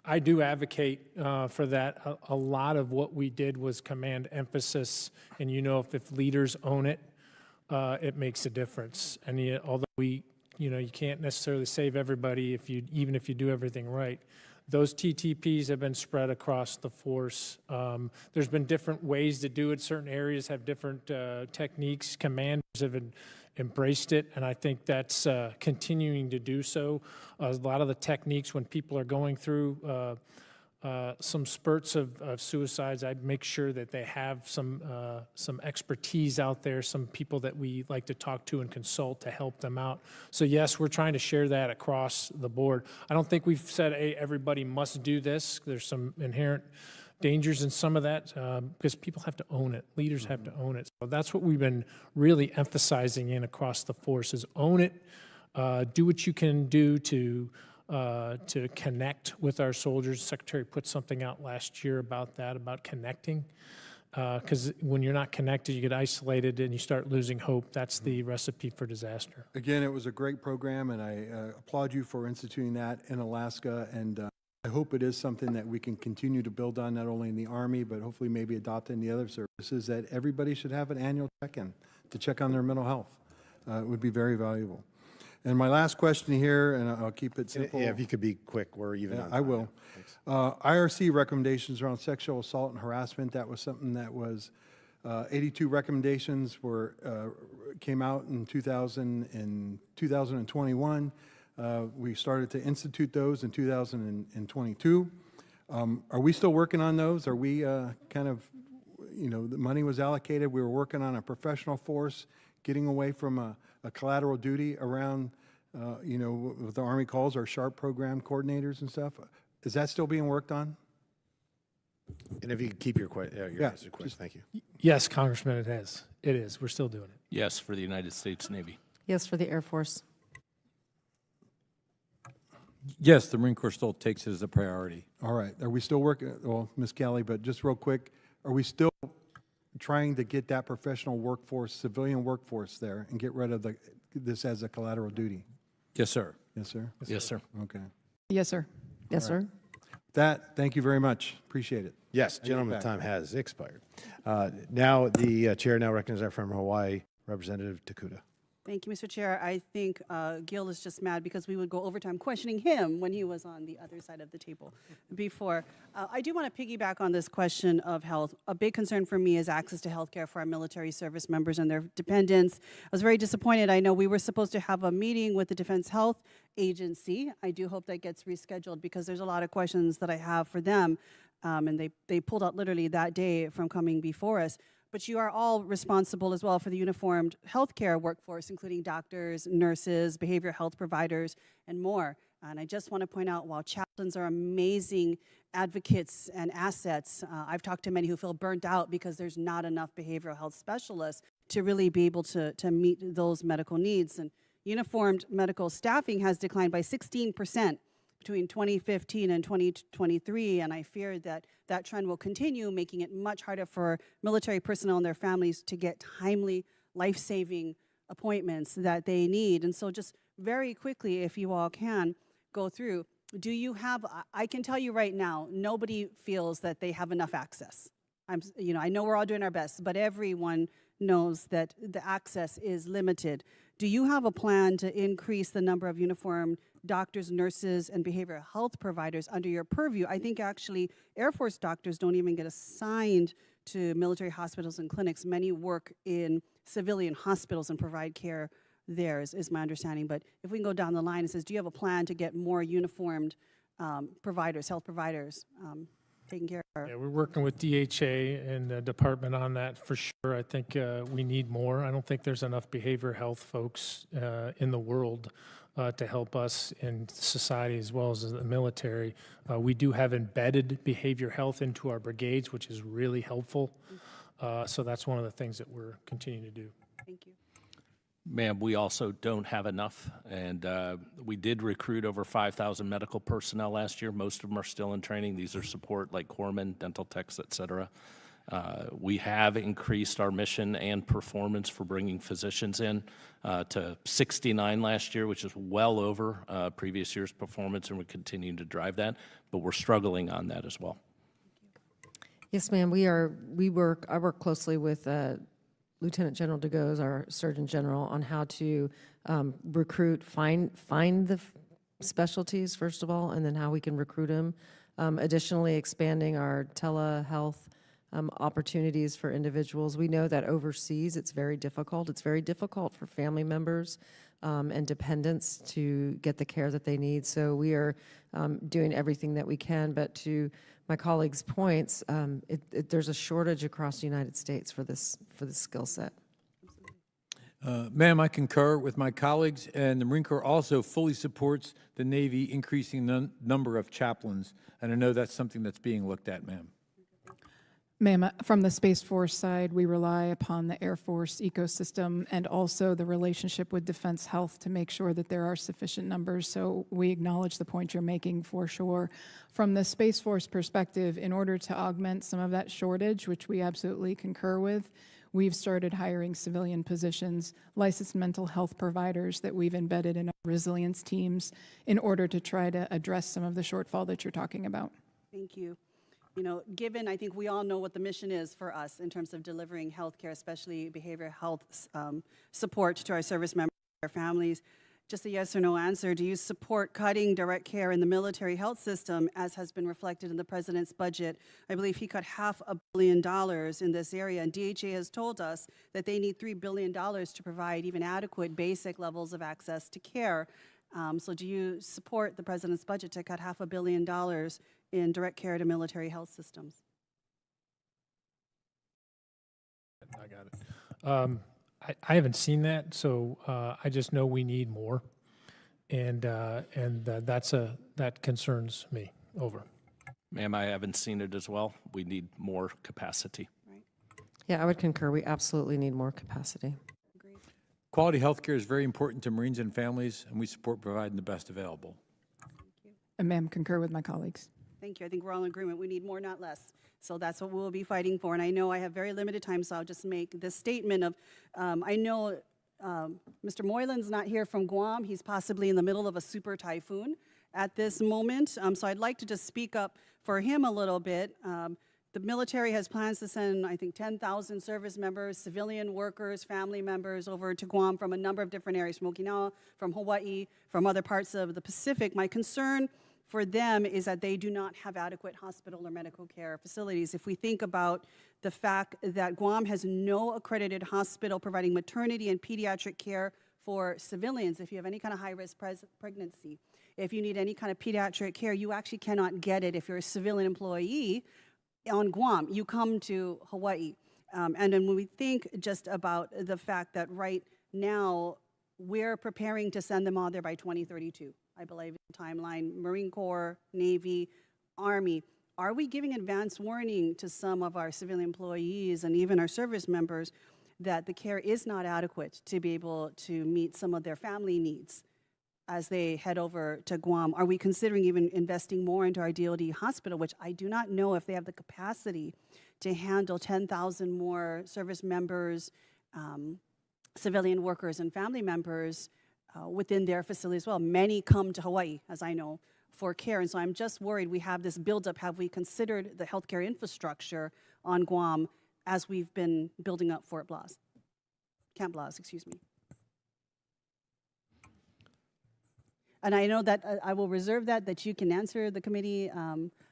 I do advocate for that. A lot of what we did was command emphasis, and if leaders own it, it makes a difference. And although you can't necessarily save everybody even if you do everything right. Those TTPs have been spread across the force. There's been different ways to do it. Certain areas have different techniques. Commanders have embraced it, and I think that's continuing to do so. A lot of the techniques, when people are going through some spurts of suicides, I make sure that they have some expertise out there, some people that we like to talk to and consult to help them out. So yes, we're trying to share that across the board. I don't think we've said, hey, everybody must do this. There's some inherent dangers in some of that because people have to own it. Leaders have to own it. So that's what we've been really emphasizing across the force is own it, do what you can do to to connect with our soldiers. The Secretary put something out last year about that, about connecting. Because when you're not connected, you get isolated and you start losing hope. That's the recipe for disaster. Again, it was a great program, and I applaud you for instituting that in Alaska, and I hope it is something that we can continue to build on, not only in the Army, but hopefully maybe adopt in the other services, that everybody should have an annual check-in to check on their mental health. It would be very valuable. And my last question here, and I'll keep it simple. Yeah, if you could be quick, we're even on I time will. now. IRC recommendations around sexual assault and harassment, that was something that was, 82 recommendations came out in 2021. We started to institute those in 2022. Are we still working on those? Are we kind of, the money was allocated, we were working on a professional force, getting away from a collateral duty around, what the Army calls our SHARP program coordinators and stuff. Is that still being worked on? And if you could keep your answer quick, thank you. Yes, Congressman, it is. It is. We're still doing it. Yes, for the United States Navy. Yes, for the Air Force. Yes, the Marine Corps still takes it as a priority. All right. Are we still working, well, Ms. Kelly, but just real quick, are we still trying to get that professional workforce, civilian workforce there and get rid of this as a collateral duty? Yes, sir. Yes, sir? Yes, sir. Okay. Yes, sir. Yes, sir. Thank you very much. Appreciate it. Yes, gentlemen, time has expired. Now, the chair now recognizes our friend from Hawaii, Representative Takuda. Thank you, Mr. Chair. I think Gil is just mad because we would go overtime questioning him when he was on the other side of the table before. I do want to piggyback on this question of health. A big concern for me is access to health care for our military service members and their dependents. I was very disappointed. I know we were supposed to have a meeting with the Defense Health Agency. I do hope that gets rescheduled because there's a lot of questions that I have for them. And they pulled out literally that day from coming before us. But you are all responsible as well for the uniformed healthcare workforce, including doctors, nurses, behavioral health providers, and more. And I just want to point out, while chaplains are amazing advocates and assets, I've talked to many who feel burnt out because there's not enough behavioral health specialists to really be able to meet those medical needs. And uniformed medical staffing has declined by 16% between 2015 and 2023, and I fear that that trend will continue, making it much harder for military personnel and their families to get timely, life-saving appointments that they need. And so just very quickly, if you all can, go through, do you have, I can tell you right now, nobody feels that they have enough access. I know we're all doing our best, but everyone knows that the access is limited. Do you have a plan to increase the number of uniformed doctors, nurses, and behavioral health providers under your purview? I think actually Air Force doctors don't even get assigned to military hospitals and clinics. Many work in civilian hospitals and provide care there, is my understanding. But if we can go down the line, it says, do you have a plan to get more uniformed providers, health providers, taken care of? Yeah, we're working with DHA and the department on that for sure. I think we need more. I don't think there's enough behavioral health folks in the world to help us in society as well as the military. We do have embedded behavior health into our brigades, which is really helpful. So that's one of the things that we're continuing to do. Thank you. Ma'am, we also don't have enough, and we did recruit over 5,000 medical personnel last year. Most of them are still in training. These are support like corpsmen, dental techs, et cetera. We have increased our mission and performance for bringing physicians in to 69 last year, which is well over previous year's performance, and we're continuing to drive that, but we're struggling on that as well. Yes, ma'am. I work closely with Lieutenant General DeGoes, our Surgeon General, on how to recruit, find the specialties, first of all, and then how we can recruit them. Additionally, expanding our telehealth opportunities for individuals. We know that overseas it's very difficult. It's very difficult for family members and dependents to get the care that they need. So we are doing everything that we can, but to my colleagues' points, there's a shortage across the United States for this skill set. Ma'am, I concur with my colleagues, and the Marine Corps also fully supports the Navy increasing the number of chaplains, and I know that's something that's being looked at, ma'am. Ma'am, from the Space Force side, we rely upon the Air Force ecosystem and also the relationship with Defense Health to make sure that there are sufficient numbers. So we acknowledge the point you're making for sure. From the Space Force perspective, in order to augment some of that shortage, which we absolutely concur with, we've started hiring civilian positions, licensed mental health providers that we've embedded in our resilience teams in order to try to address some of the shortfall that you're talking about. Thank you. You know, given, I think we all know what the mission is for us in terms of delivering health care, especially behavioral health support to our service members, our families. Just a yes or no answer. Do you support cutting direct care in the military health system, as has been reflected in the president's budget? I believe he cut $500 million in this area, and DHA has told us that they need $3 billion to provide even adequate basic levels of access to care. So do you support the president's budget to cut $500 million in direct care to military health systems? I got it. I haven't seen that, so I just know we need more, and that concerns me. Over. Ma'am, I haven't seen it as well. We need more capacity. Yeah, I would concur. We absolutely need more capacity. Quality health care is very important to Marines and families, and we support providing the best available. And ma'am, concur with my colleagues. Thank you. I think we're all in agreement. We need more, not less. So that's what we'll be fighting for. And I know I have very limited time, so I'll just make this statement of, I know Mr. Moylan's not here from Guam. He's possibly in the middle of a super typhoon at this moment. So I'd like to just speak up for him a little bit. The military has plans to send, I think, 10,000 service members, civilian workers, family members over to Guam from a number of different areas, from Okinawa, from Hawaii, from other parts of the Pacific. My concern for them is that they do not have adequate hospital or medical care facilities. If we think about the fact that Guam has no accredited hospital providing maternity and pediatric care for civilians, if you have any kind of high-risk pregnancy, if you need any kind of pediatric care, you actually cannot get it if you're a civilian employee on Guam. You come to Hawaii. And then when we think just about the fact that right now we're preparing to send them all there by 2032, I believe in the timeline, Marine Corps, Navy, Army, are we giving advance warning to some of our civilian employees and even our service members that the care is not adequate to be able to meet some of their family needs as they head over to Guam? Are we considering even investing more into our DoD hospital, which I do not know if they have the capacity to handle 10,000 more service members, civilian workers, and family members within their facility as well? Many come to Hawaii, as I know, for care, and so I'm just worried we have this buildup. Have we considered the healthcare infrastructure on Guam as we've been building up Fort Blas? Camp Blas, excuse me. And I know that I will reserve that you can answer the committee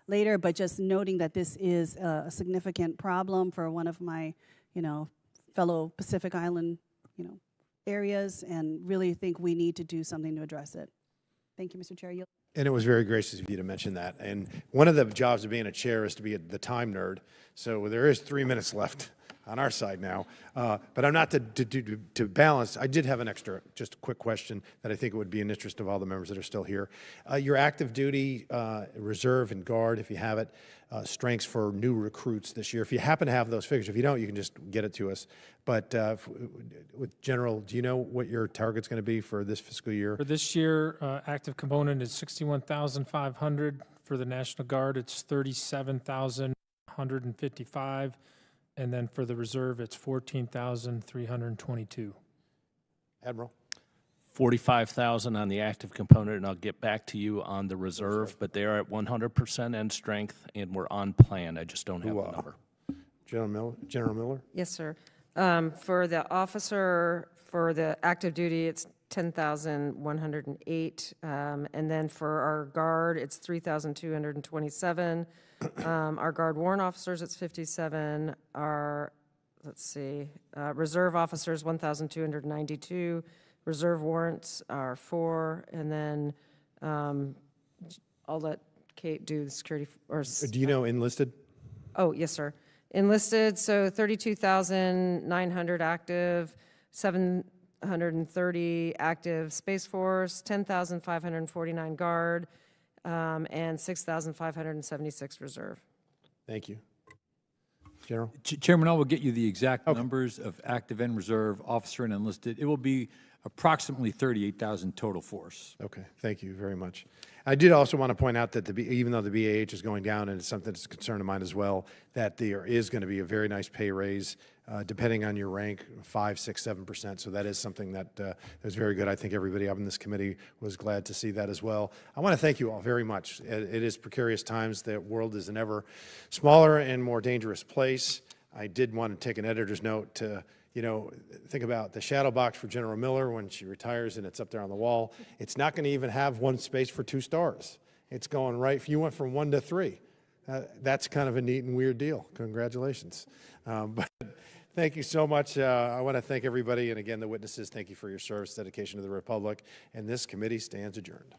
later, but just noting that this is a significant problem for one of my, fellow Pacific Island, areas, and really think we need to do something to address it. Thank you, Mr. Chair. And it was very gracious of you to mention that. And one of the jobs of being a chair is to be the time nerd. So there is 3 minutes left on our side now. But I'm not to balance. I did have an extra, just a quick question that I think it would be in interest of all the members that are still here. Your active duty, reserve, and guard, if you have it, strengths for new recruits this year. If you happen to have those figures, if you don't, you can just get it to us. But with general, do you know what your target's going to be for this fiscal year? For this year, active component is 61,500. For the National Guard, it's 37,155. And then for the reserve, it's 14,322. Admiral? 45,000 on the active component, and I'll get back to you on the reserve, but they are at 100% end strength, and we're on plan. I just don't have the number. General Miller? Yes, sir. For the officer, for the active duty, it's 10,108. And then for our guard, it's 3,227. Our guard warrant officers, it's 57. Our, reserve officers, 1,292. Reserve warrants are 4. And then I'll let Kate do the security. Do you know enlisted? Oh, yes, sir. Enlisted, so 32,900 active, 730 active Space Force, 10,549 guard, and 6,576 reserve. Thank you. General? Chairman, I will get you the exact numbers of active and reserve, officer and enlisted. It will be approximately 38,000 total force. Okay, thank you very much. I did also want to point out that even though the BAH is going down, and it's something that's a concern of mine as well, that there is going to be a very nice pay raise, depending on your rank, 5, 6, 7%. So that is something that is very good. I think everybody up in this committee was glad to see that as well. I want to thank you all very much. It is precarious times. The world is an ever smaller and more dangerous place. I did want to take an editor's note to think about the shadow box for General Miller when she retires, and it's up there on the wall. It's not going to even have one space for 2 stars. It's going right. You went from 1 to 3. That's kind of a neat and weird deal. Congratulations. But thank you so much. I want to thank everybody, and again, the witnesses. Thank you for your service, dedication to the Republic, and this committee stands adjourned.